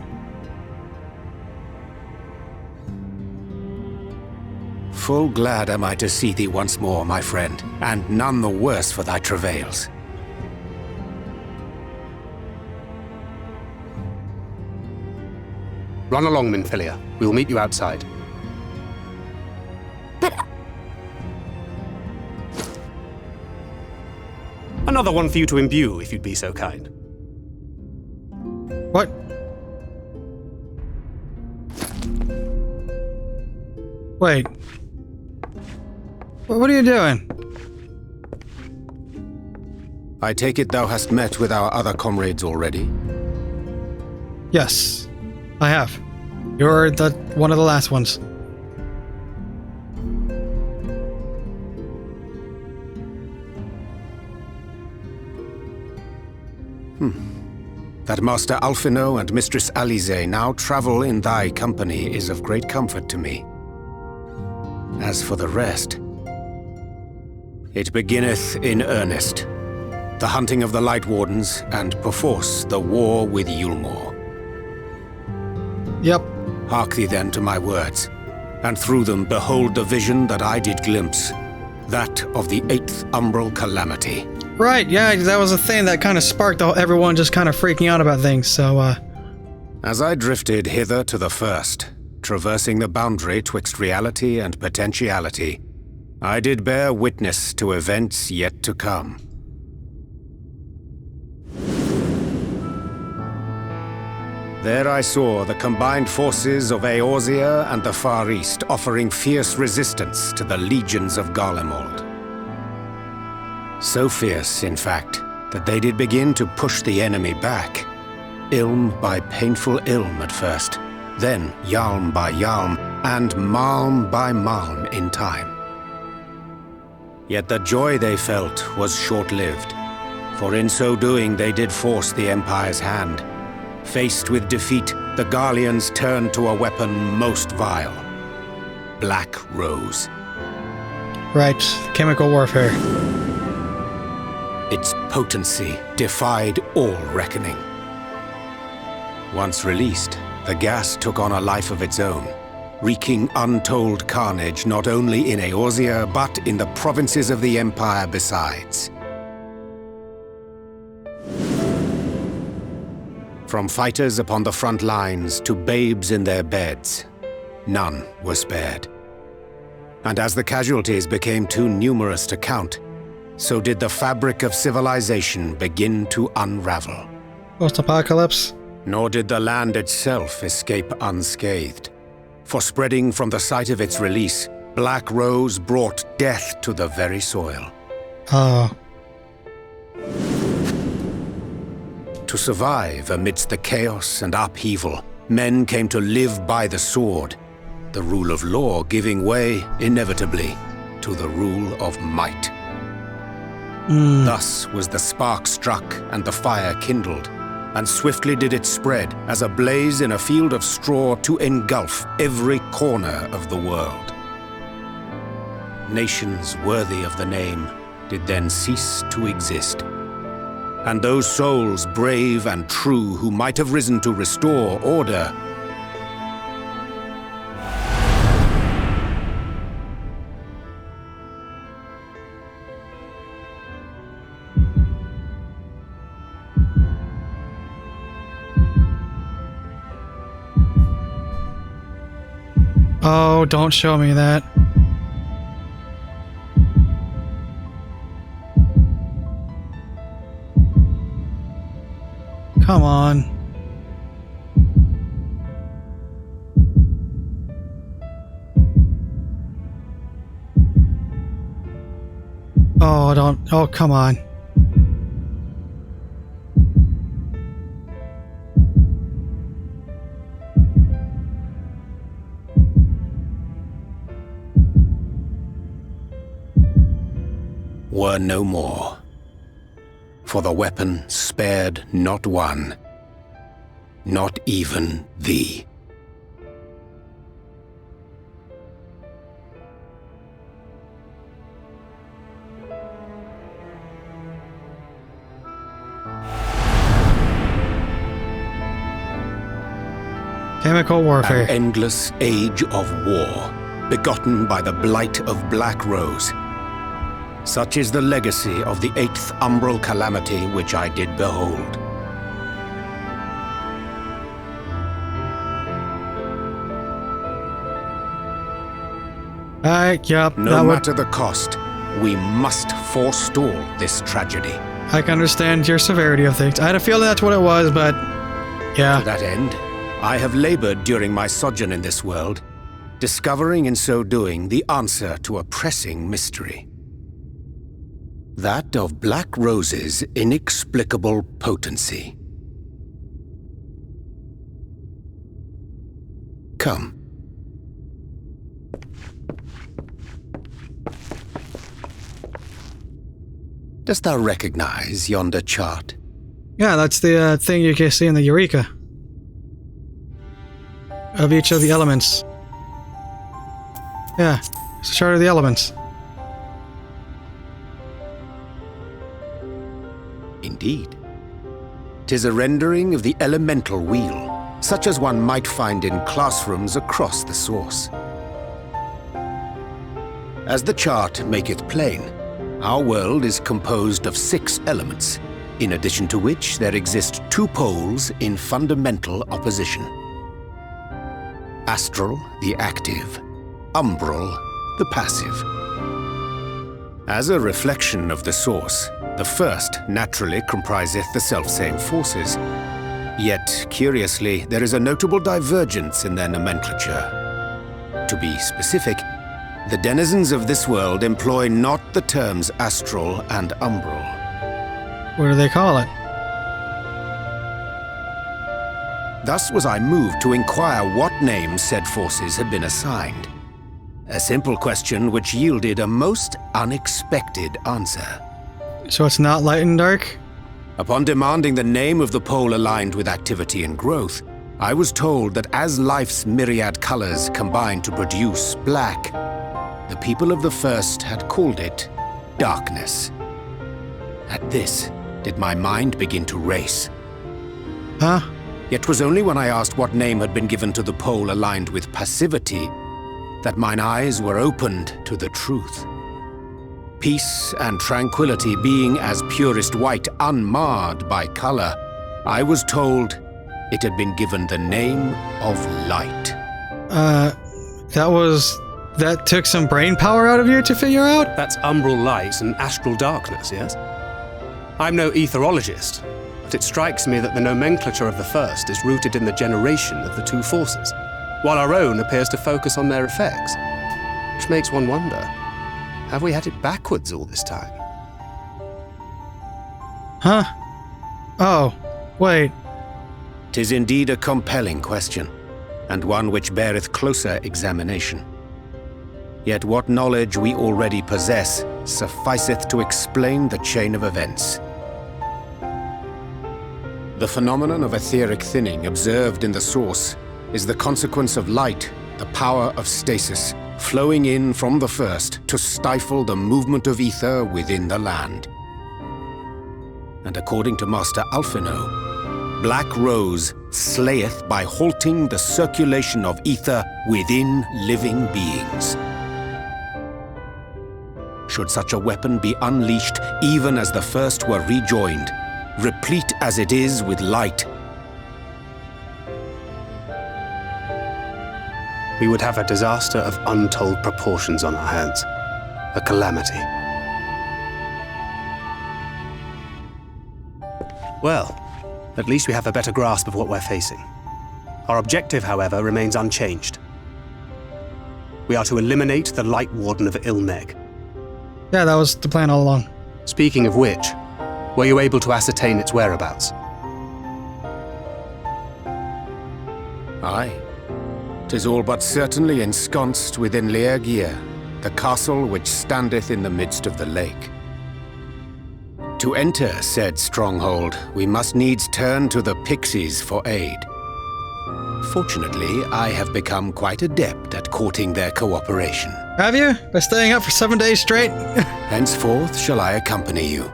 Full glad am I to see thee once more, my friend, and none the worse for thy travails. Run along, Minfilia. We will meet you outside. But... Another one for you to imbue, if you'd be so kind. What? Wait. What are you doing? I take it thou hast met with our other comrades already? Yes, I have. You're one of the last ones. That Master Alphinaud and Mistress Alisaie now travel in thy company is of great comfort to me. As for the rest, it beginneth in earnest. The hunting of the Light Wardens, and perforce the war with Eulmore. Yep. Hark thee then to my words, and through them behold the vision that I did glimpse, that of the 8th Umbral Calamity. Right, yeah, that was a thing that kind of sparked everyone just kind of freaking out about things, so, As I drifted hither to the first, traversing the boundary twixt reality and potentiality, I did bear witness to events yet to come. There I saw the combined forces of Eorzea and the Far East offering fierce resistance to the legions of Garlemald. So fierce, in fact, that they did begin to push the enemy back. Ilm by painful Ilm at first, then Yalm by Yalm, and Malm by Malm in time. Yet the joy they felt was short-lived, for in so doing they did force the Empire's hand. Faced with defeat, the Garleans turned to a weapon most vile. Black Rose. Right, chemical warfare. Its potency defied all reckoning. Once released, the gas took on a life of its own, wreaking untold carnage not only in Eorzea, but in the provinces of the Empire besides. From fighters upon the front lines to babes in their beds, none were spared. And as the casualties became too numerous to count, so did the fabric of civilization begin to unravel. Post-apocalypse? Nor did the land itself escape unscathed. For spreading from the site of its release, Black Rose brought death to the very soil. Oh. To survive amidst the chaos and upheaval, men came to live by the sword, the rule of law giving way, inevitably, to the rule of might. Thus was the spark struck and the fire kindled, and swiftly did it spread as a blaze in a field of straw to engulf every corner of the world. Nations worthy of the name did then cease to exist. And those souls brave and true who might have risen to restore order Oh, don't show me that. Come on. Oh, don't. Oh, come on. were no more. For the weapon spared not one, not even thee. Chemical warfare. An endless age of war, begotten by the blight of Black Rose. Such is the legacy of the 8th umbral calamity which I did behold. Yep. No matter the cost, we must forestall this tragedy. I can understand your severity of things. I had a feeling that's what it was, but yeah. To that end, I have labored during my sojourn in this world, discovering in so doing the answer to a pressing mystery. That of Black Rose's inexplicable potency. Come. Dost thou recognize yonder chart? Yeah, that's the thing you can see in the Eureka. Of each of the elements. Yeah, it's a chart of the elements. Indeed. 'Tis a rendering of the elemental wheel, such as one might find in classrooms across the source. As the chart maketh plain, Our world is composed of 6 elements, in addition to which there exist 2 poles in fundamental opposition. Astral, the active, umbral, the passive. As a reflection of the source, the first naturally compriseth the selfsame forces. Yet, curiously, there is a notable divergence in their nomenclature. To be specific, the denizens of this world employ not the terms astral and umbral. What do they call it? Thus was I moved to inquire what names said forces had been assigned. A simple question which yielded a most unexpected answer. So it's not light and dark? Upon demanding the name of the pole aligned with activity and growth, I was told that as life's myriad colors combine to produce black, the people of the first had called it darkness. At this, did my mind begin to race. Huh? Yet 'twas only when I asked what name had been given to the pole aligned with passivity that mine eyes were opened to the truth. Peace and tranquility being as purest white, unmarred by color, I was told it had been given the name of light. That took some brain power out of you to figure out? That's umbral light and astral darkness, yes? I'm no etherologist, but it strikes me that the nomenclature of the first is rooted in the generation of the 2 forces, while our own appears to focus on their effects. Which makes one wonder, have we had it backwards all this time? Huh? Oh, wait. 'Tis indeed a compelling question, and one which beareth closer examination. Yet what knowledge we already possess sufficeth to explain the chain of events. The phenomenon of etheric thinning observed in the source is the consequence of light, the power of stasis, flowing in from the first to stifle the movement of ether within the land. And according to Master Alphinaud, Black Rose slayeth by halting the circulation of ether within living beings. Should such a weapon be unleashed even as the first were rejoined, replete as it is with light, we would have a disaster of untold proportions on our hands. A calamity. Well, at least we have a better grasp of what we're facing. Our objective, however, remains unchanged. We are to eliminate the Light Warden of Il Mheg. Yeah, that was the plan all along. Speaking of which, were you able to ascertain its whereabouts? Aye. 'Tis all but certainly ensconced within Lyna, the castle which standeth in the midst of the lake. To enter said stronghold, we must needs turn to the pixies for aid. Fortunately, I have become quite adept at courting their cooperation. Have you? By staying up for 7 days straight? Henceforth shall I accompany you,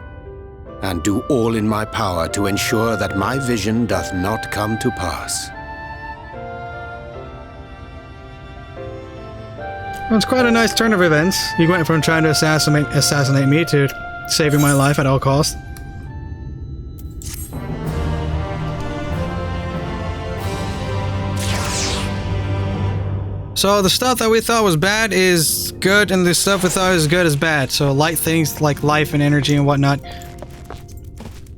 and do all in my power to ensure that my vision doth not come to pass. Well, it's quite a nice turn of events. You went from trying to assassinate me to saving my life at all costs. So the stuff that we thought was bad is good, and the stuff we thought was good is bad. So light things like life and energy and whatnot.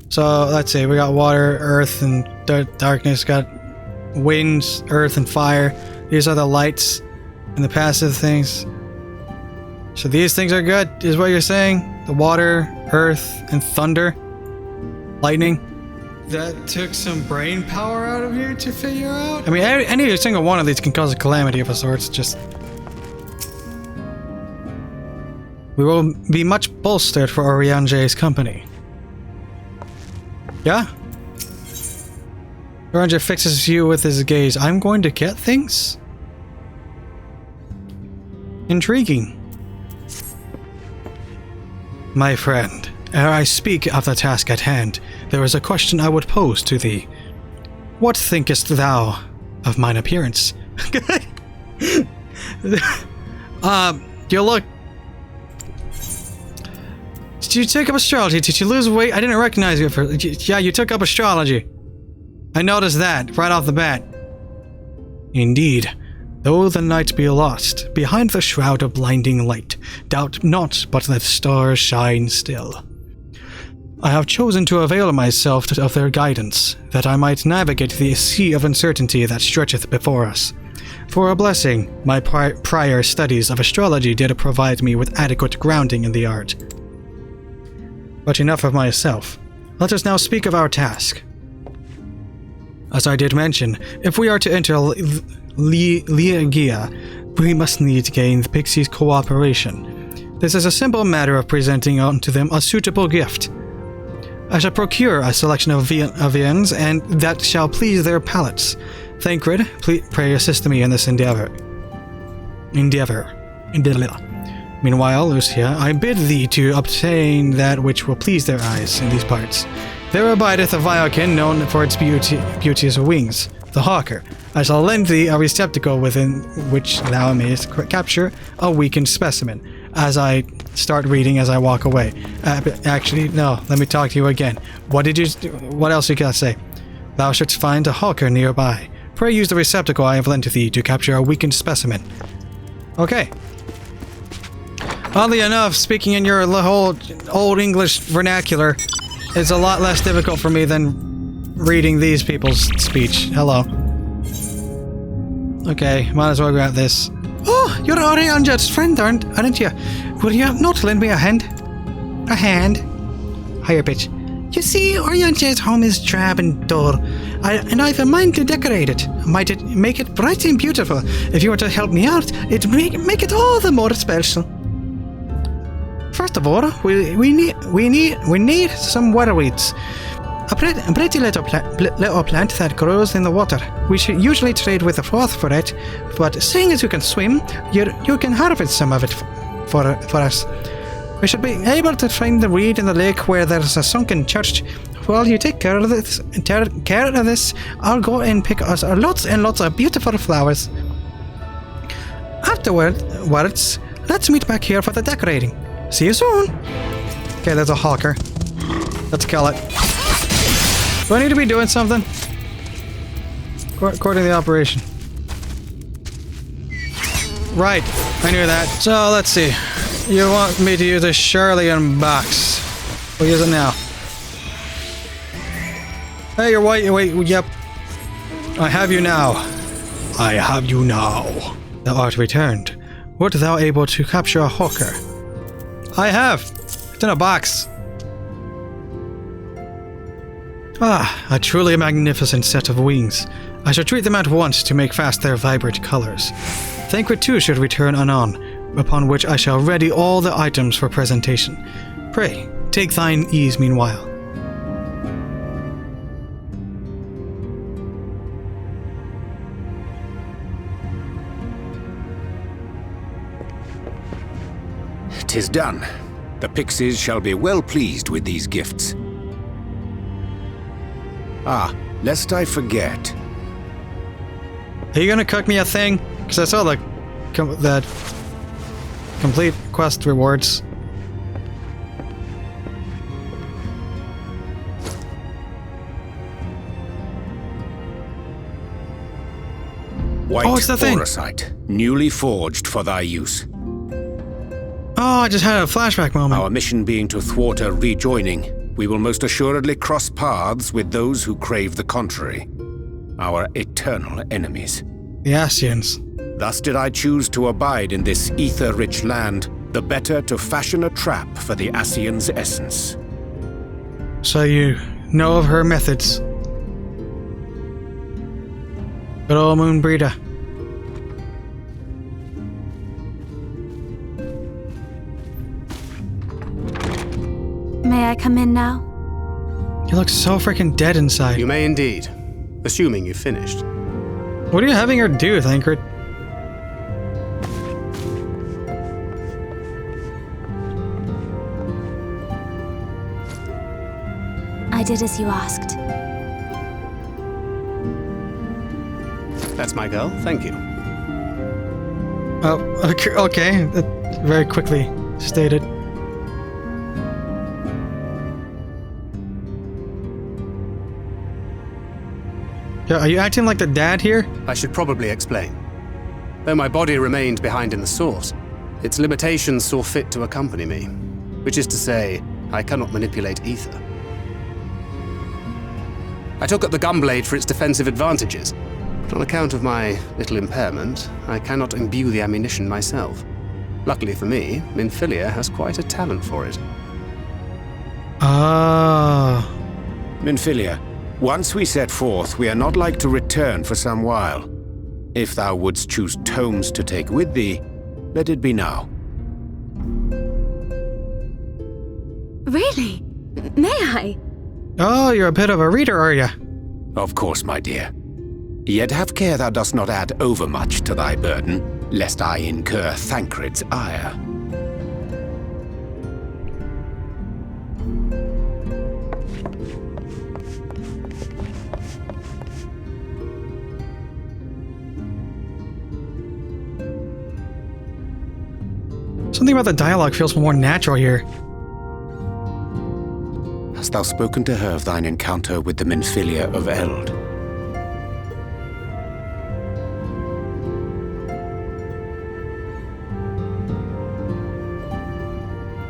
So let's see, we got water, earth, and darkness. Got winds, earth, and fire. These are the lights and the passive things. So these things are good, is what you're saying? The water, earth, and thunder. Lightning. That took some brain power out of you to figure out? I mean, any single one of these can cause a calamity of a sort. It's just... We will be much bolstered for Oriange's company. Yeah? Oriange fixes you with his gaze. I'm going to get things? Intriguing. My friend, ere I speak of the task at hand, there is a question I would pose to thee. What thinkest thou of mine appearance? You look... you take up astrology? Did you lose weight? I didn't recognize you at first. Yeah, you took up astrology. I noticed that right off the bat. Indeed. Though the night be lost, behind the shroud of blinding light, doubt not but that stars shine still. I have chosen to avail myself of their guidance, that I might navigate the sea of uncertainty that stretcheth before us. For a blessing, my prior studies of astrology did provide me with adequate grounding in the art. But enough of myself. Let us now speak of our task. As I did mention, if we are to enter Liagia, we must need gain the Pixies' cooperation. This is a simple matter of presenting unto them a suitable gift. I shall procure a selection of viands, and that shall please their palates. Thancred, pray assist me in this endeavor. Meanwhile, Lucia, I bid thee to obtain that which will please their eyes in these parts. There abideth a Viokin known for its beauteous wings, the hawker. I shall lend thee a receptacle within which thou mayest capture a weakened specimen. As I start reading as I walk away. Actually, no, let me talk to you again. What else you gotta say? Thou shouldst find a hawker nearby. Pray use the receptacle I have lent to thee to capture a weakened specimen. Okay. Oddly enough, speaking in your whole old English vernacular is a lot less difficult for me than reading these people's speech. Hello. Okay, might as well grab this. Oh, you're Orionjet's friend, aren't you? Would you not lend me a hand? A hand? Higher pitch. You see, Orionjet's home is drab and dull, and I've a mind to decorate it. Might it make it bright and beautiful? If you were to help me out, it'd make it all the more special. First of all, we need some waterweeds. A pretty little plant that grows in the water. We should usually trade with a froth for it, but seeing as you can swim, you can harvest some of it for us. We should be able to find the weed in the lake where there's a sunken church. While you take care of this, I'll go and pick us lots and lots of beautiful flowers. Afterwards, let's meet back here for the decorating. See you soon. Okay, there's a hawker. Let's kill it. Do I need to be doing something? According to the operation. Right, I knew that. So, let's see. You want me to use a Charlian box. We'll use it now. Hey, you're white. Wait, yep. I have you now. I have you now. Thou art returned. Wert thou able to capture a hawker? I have. It's in a box. Ah, a truly magnificent set of wings. I shall treat them at once to make fast their vibrant colors. Thancred too should return anon, upon which I shall ready all the items for presentation. Pray, take thine ease meanwhile. "'Tis done. The Pixies shall be well pleased with these gifts. Ah, lest I forget. Are you gonna cook me a thing? Because I saw the complete quest rewards. White oh, it's the thing. Foresight, newly forged for thy use. Oh, I just had a flashback moment. Our mission being to thwart a rejoining, we will most assuredly cross paths with those who crave the contrary. Our eternal enemies. The Asians. Thus did I choose to abide in this ether-rich land, the better to fashion a trap for the Asian's essence. So you know of her methods. Good old moon breeder. May I come in now? You look so freaking dead inside. You may indeed. Assuming you've finished. What are you having her do, Thancred? I did as you asked. That's my girl, thank you. Oh, okay. Very quickly stated. Yeah, are you acting like the dad here? I should probably explain. Though my body remained behind in the source, its limitations saw fit to accompany me, which is to say, I cannot manipulate ether. I took up the gunblade for its defensive advantages, but on account of my little impairment, I cannot imbue the ammunition myself. Luckily for me, Minfilia has quite a talent for it. Ah. Minfilia, once we set forth, we are not like to return for some while. If thou wouldst choose tomes to take with thee, let it be now. Really? May I? Oh, you're a bit of a reader, are ya? Of course, my dear. Yet have care thou dost not add overmuch to thy burden, lest I incur Thancred's ire. Something about the dialogue feels more natural here. Hast thou spoken to her of thine encounter with the Minfilia of Eld?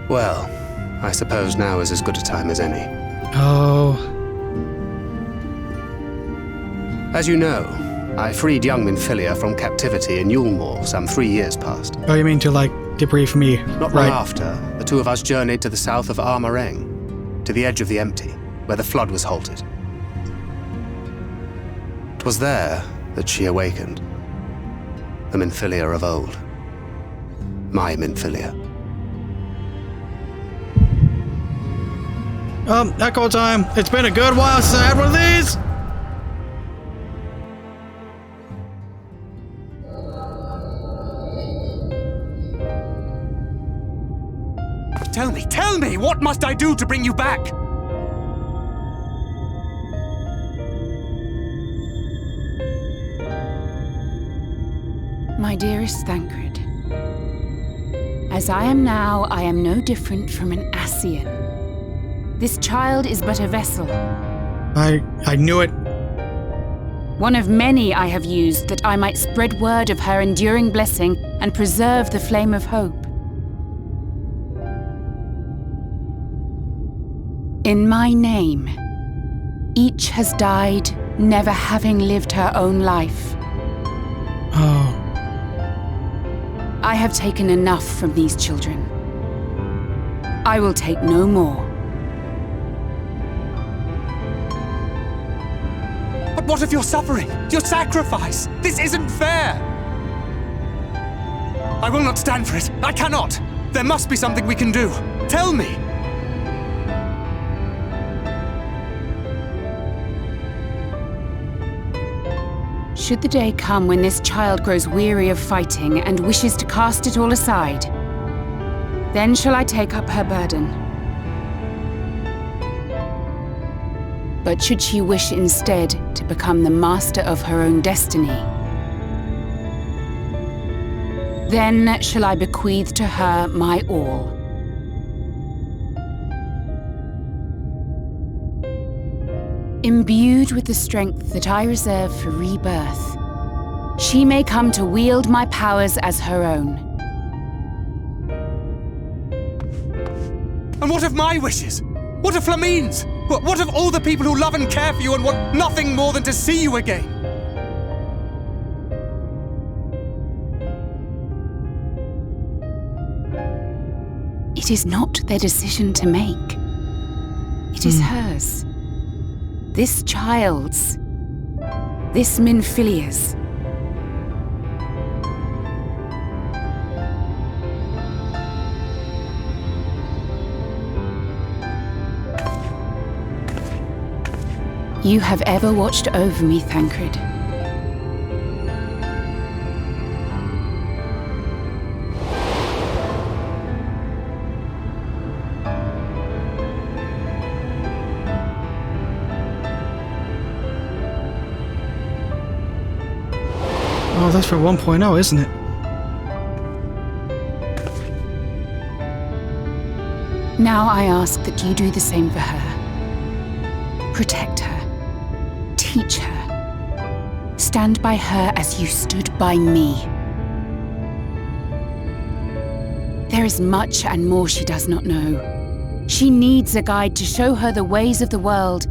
Well, I suppose now is as good a time as any. Oh. As you know, I freed young Minfilia from captivity in Eulmore some 3 years past. Oh, you mean to, like, debrief me? Not long after, the two of us journeyed to the south of Armareng, to the edge of the Empty, where the flood was halted. 'Twas there that she awakened. The Minfilia of old. My Minfilia. Echo time. It's been a good while since I had one of these. Tell me, what must I do to bring you back? My dearest Thancred, as I am now, I am no different from an Ascian. This child is but a vessel. I knew it. One of many I have used that I might spread word of her enduring blessing and preserve the flame of hope. In my name, each has died, never having lived her own life. Oh. I have taken enough from these children. I will take no more. But what of your suffering? Your sacrifice? This isn't fair! I will not stand for it. I cannot! There must be something we can do. Tell me! Should the day come when this child grows weary of fighting and wishes to cast it all aside, then shall I take up her burden. But should she wish instead to become the master of her own destiny, then shall I bequeath to her my all. Imbued with the strength that I reserve for rebirth, she may come to wield my powers as her own. And what of my wishes? What of Flamine's? What of all the people who love and care for you and want nothing more than to see you again? It is not their decision to make. It is hers. This child's. This Minfilia's. You have ever watched over me, Thancred. Oh, that's for 1.0, isn't it? Now I ask that you do the same for her. Protect her. Teach her. stand by her as you stood by me. There is much and more she does not know. She needs a guide to show her the ways of the world,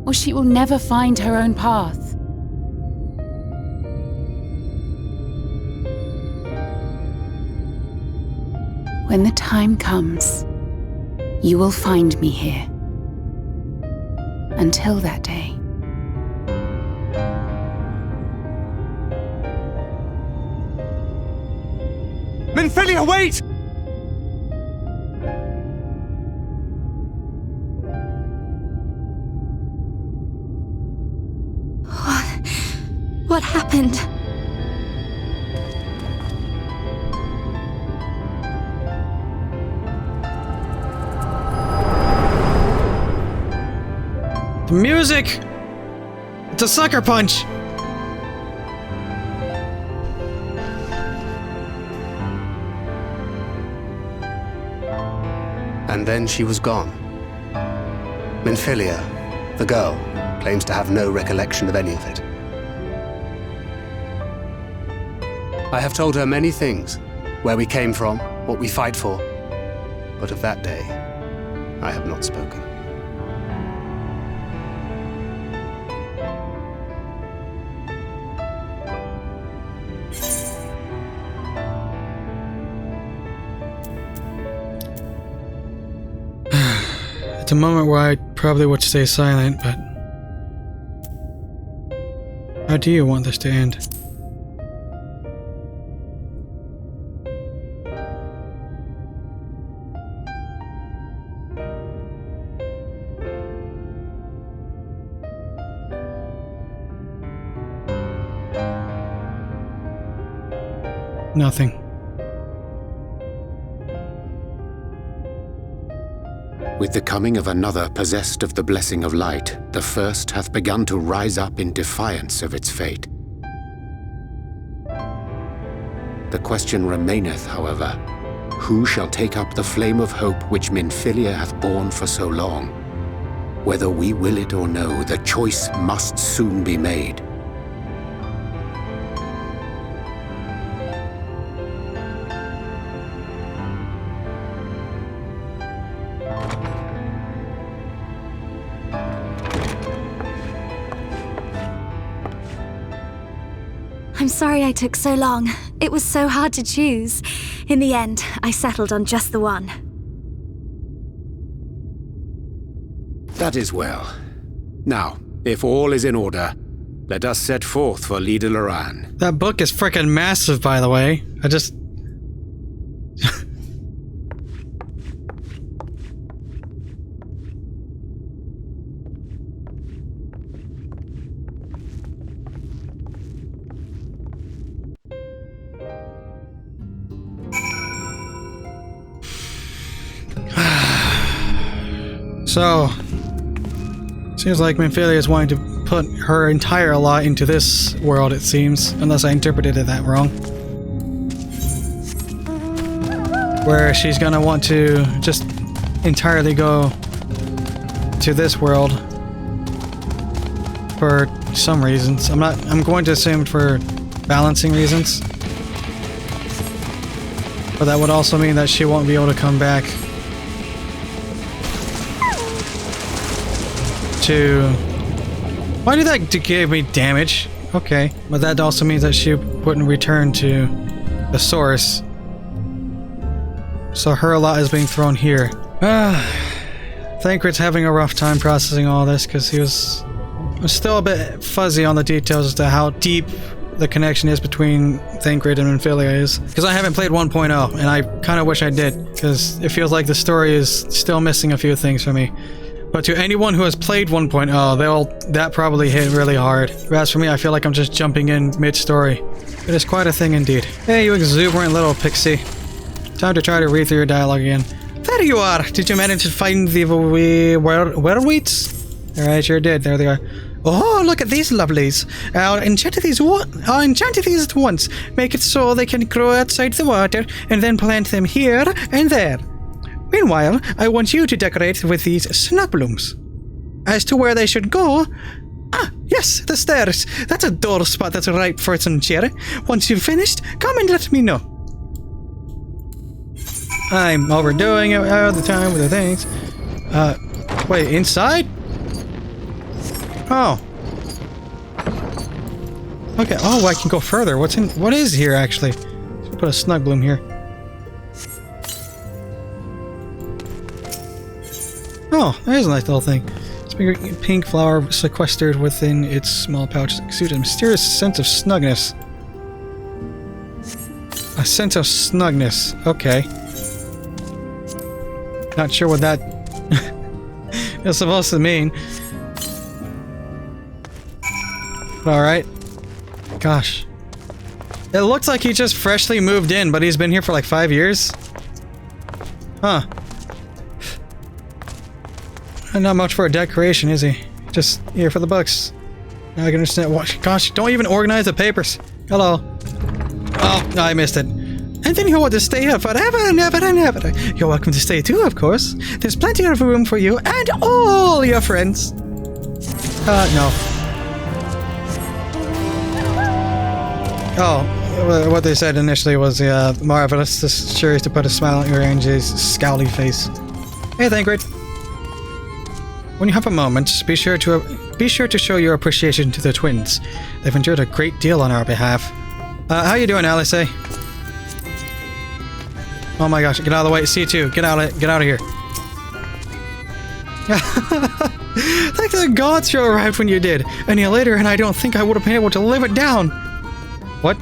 or she will never find her own path. When the time comes, you will find me here. Until that day. Minfilia, wait! What happened? The music! It's a sucker punch! And then she was gone. Minfilia, the girl, claims to have no recollection of any of it. I have told her many things, where we came from, what we fight for, but of that day, I have not spoken. It's a moment where I probably would stay silent, but how do you want this to end? Nothing. With the coming of another possessed of the blessing of light, the first hath begun to rise up in defiance of its fate. The question remaineth, however, who shall take up the flame of hope which Minfilia hath borne for so long? Whether we will it or no, the choice must soon be made. I'm sorry I took so long. It was so hard to choose. In the end, I settled on just the one. That is well. Now, if all is in order, let us set forth for Eulmoran. That book is freaking massive, by the way. I just... So, seems like Minfilia is wanting to put her entire lot into this world, it seems, unless I interpreted it that wrong. Where she's gonna want to just entirely go to this world for some reasons. I'm going to assume for balancing reasons. But that would also mean that she won't be able to come back to... Why did that give me damage? Okay. But that also means that she wouldn't return to the source. So her lot is being thrown here. Thancred's having a rough time processing all this because he was still a bit fuzzy on the details as to how deep the connection is between Thancred and Minfilia is. Because I haven't played 1.0 and I kind of wish I did because it feels like the story is still missing a few things for me. But to anyone who has played 1.0, that probably hit really hard. Whereas for me, I feel like I'm just jumping in mid-story. It is quite a thing indeed. Hey, you exuberant little pixie. Time to try to read through your dialogue again. There you are! Did you manage to find the werewolves? I sure did. There they are. Oh, look at these lovelies. I'll enchant these at once. Make it so they can grow outside the water, and then plant them here and there. Meanwhile, I want you to decorate with these snap blooms. As to where they should go... Ah, Yes, the stairs. That's a door spot that's ripe for some cheer. Once you've finished, come and let me know. I'm overdoing it all the time with the things. Wait, inside? Oh. Okay, oh, I can go further. What is here, actually? Let's put a snug bloom here. Oh, there's a nice little thing. Pink flower sequestered within its small pouch exudes a mysterious sense of snugness. A sense of snugness. Okay. Not sure what that is supposed to mean. Alright. Gosh. It looks like he just freshly moved in, but he's been here for like 5 years. Huh. Not much for a decoration, is he? Just here for the books. Now I can understand. What? Gosh, don't even organize the papers. Hello. Oh, I missed it. And then you want to stay here forever and ever and ever. You're welcome to stay too, of course. There's plenty of room for you and all your friends. No. Oh, what they said initially was marvelous. Just curious to put a smile on your Angie's scowly face. Hey, Thancred. When you have a moment, be sure to show your appreciation to the twins. They've endured a great deal on our behalf. How you doing, Alisaie? Oh my gosh, get out of the way. C2, get out of here. Like the gods show arrived when you did. A year later, and I don't think I would have been able to live it down. What?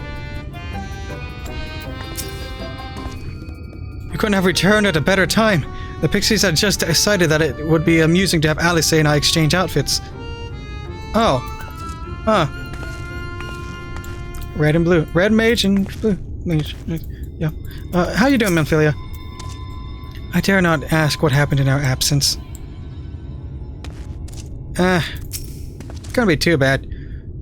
You couldn't have returned at a better time. The Pixies had just decided that it would be amusing to have Alisaie and I exchange outfits. Oh. Huh. Red and blue. Red mage and blue mage. Yeah. How you doing, Minfilia? I dare not ask what happened in our absence. Gonna be too bad.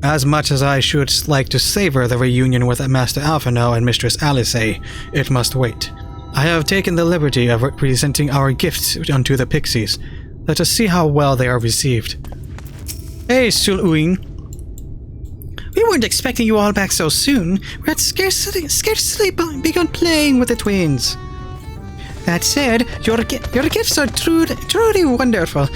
As much as I should like to savor the reunion with Master Alphinaud and Mistress Alisaie, it must wait. I have taken the liberty of presenting our gifts unto the Pixies. Let us see how well they are received. Hey, Sul'uin. We weren't expecting you all back so soon. We had scarcely begun playing with the twins. That said, your gifts are truly wonderful.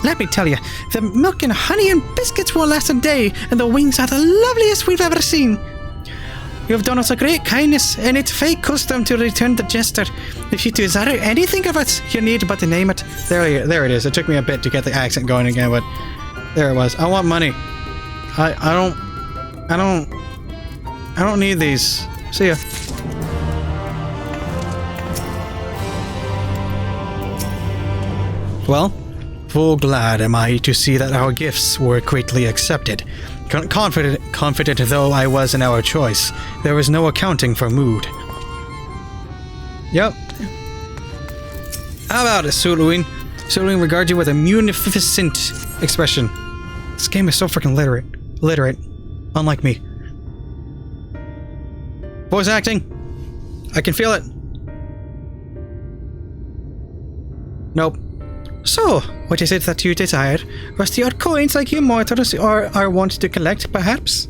Let me tell you, the milk and honey and biscuits will last a day, and the wings are the loveliest we've ever seen. You have done us a great kindness, and it's fate custom to return the jester. If you desire anything of us, you need but to name it. There it is. It took me a bit to get the accent going again, but there it was. I want money. I don't need these. See ya. Well, full glad am I to see that our gifts were greatly accepted. Confident though I was in our choice, there was no accounting for mood. Yep. How about it, Sul'uin? Sul'uin regards you with a munificent expression. This game is so freaking literate. Unlike me. Voice acting. I can feel it. Nope. So, what is it that you desire? Rusty-odd coins like you mortals are wont to collect, perhaps?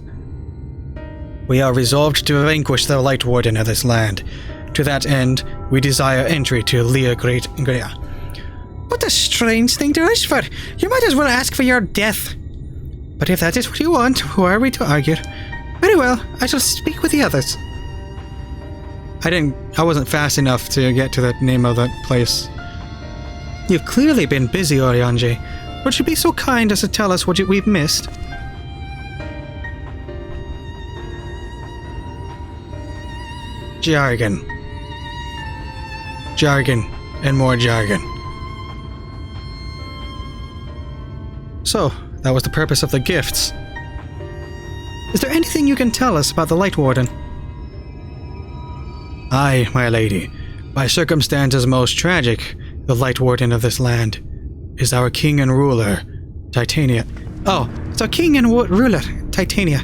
We are resolved to vanquish the Light Warden of this land. To that end, we desire entry to Lea Great. What a strange thing to wish for! You might as well ask for your death. But if that is what you want, who are we to argue? Very well, I shall speak with the others. I wasn't fast enough to get to the name of that place. You've clearly been busy, Oriange. Would you be so kind as to tell us what we've missed? Jargon. Jargon, and more jargon. So, that was the purpose of the gifts. Is there anything you can tell us about the Light Warden? Aye, my lady. By circumstances most tragic, the Light Warden of this land is our king and ruler, Titania. Oh, it's our king and ruler, Titania.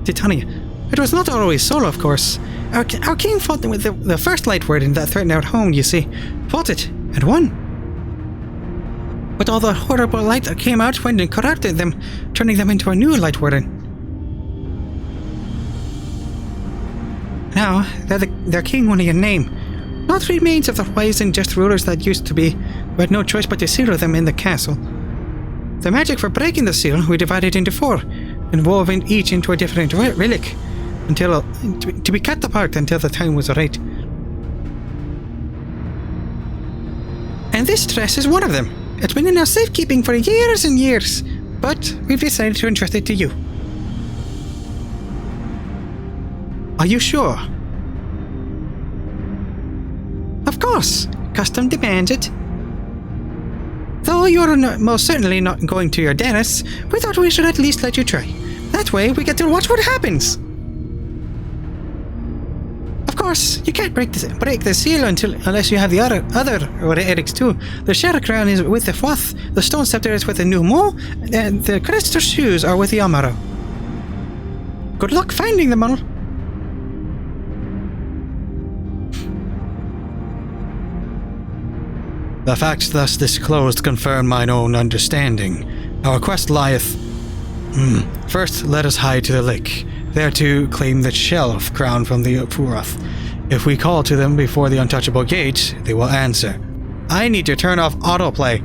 It was not always so, of course. Our king fought with the first Light Warden that threatened our home, you see. Fought it, and won. But all the horrible light that came out went and corrupted them, turning them into a new light warden. Now, their king only in name. Naught remains of the wise and just rulers that used to be, who had no choice but to seal them in the castle. The magic for breaking the seal we divided into 4, and wove each into a different relic, until to be cut apart until the time was right. And this dress is one of them. It's been in our safekeeping for years and years, but we've decided to entrust it to you. Are you sure? Of course. Custom demands it. Though you're most certainly not going to your dentist, we thought we should at least let you try. That way we get to watch what happens. Of course, you can't break the seal unless you have the other relics too. The Shadow Crown is with the Foth, the Stone Scepter is with the Eulmore, and the Crystal Shoes are with the Amaro. Good luck finding them all. The facts thus disclosed confirm mine own understanding. Our quest lieth... First, let us hie to the lake, there to claim the shelf crown from the Furoth. If we call to them before the untouchable gate, they will answer. I need to turn off autoplay.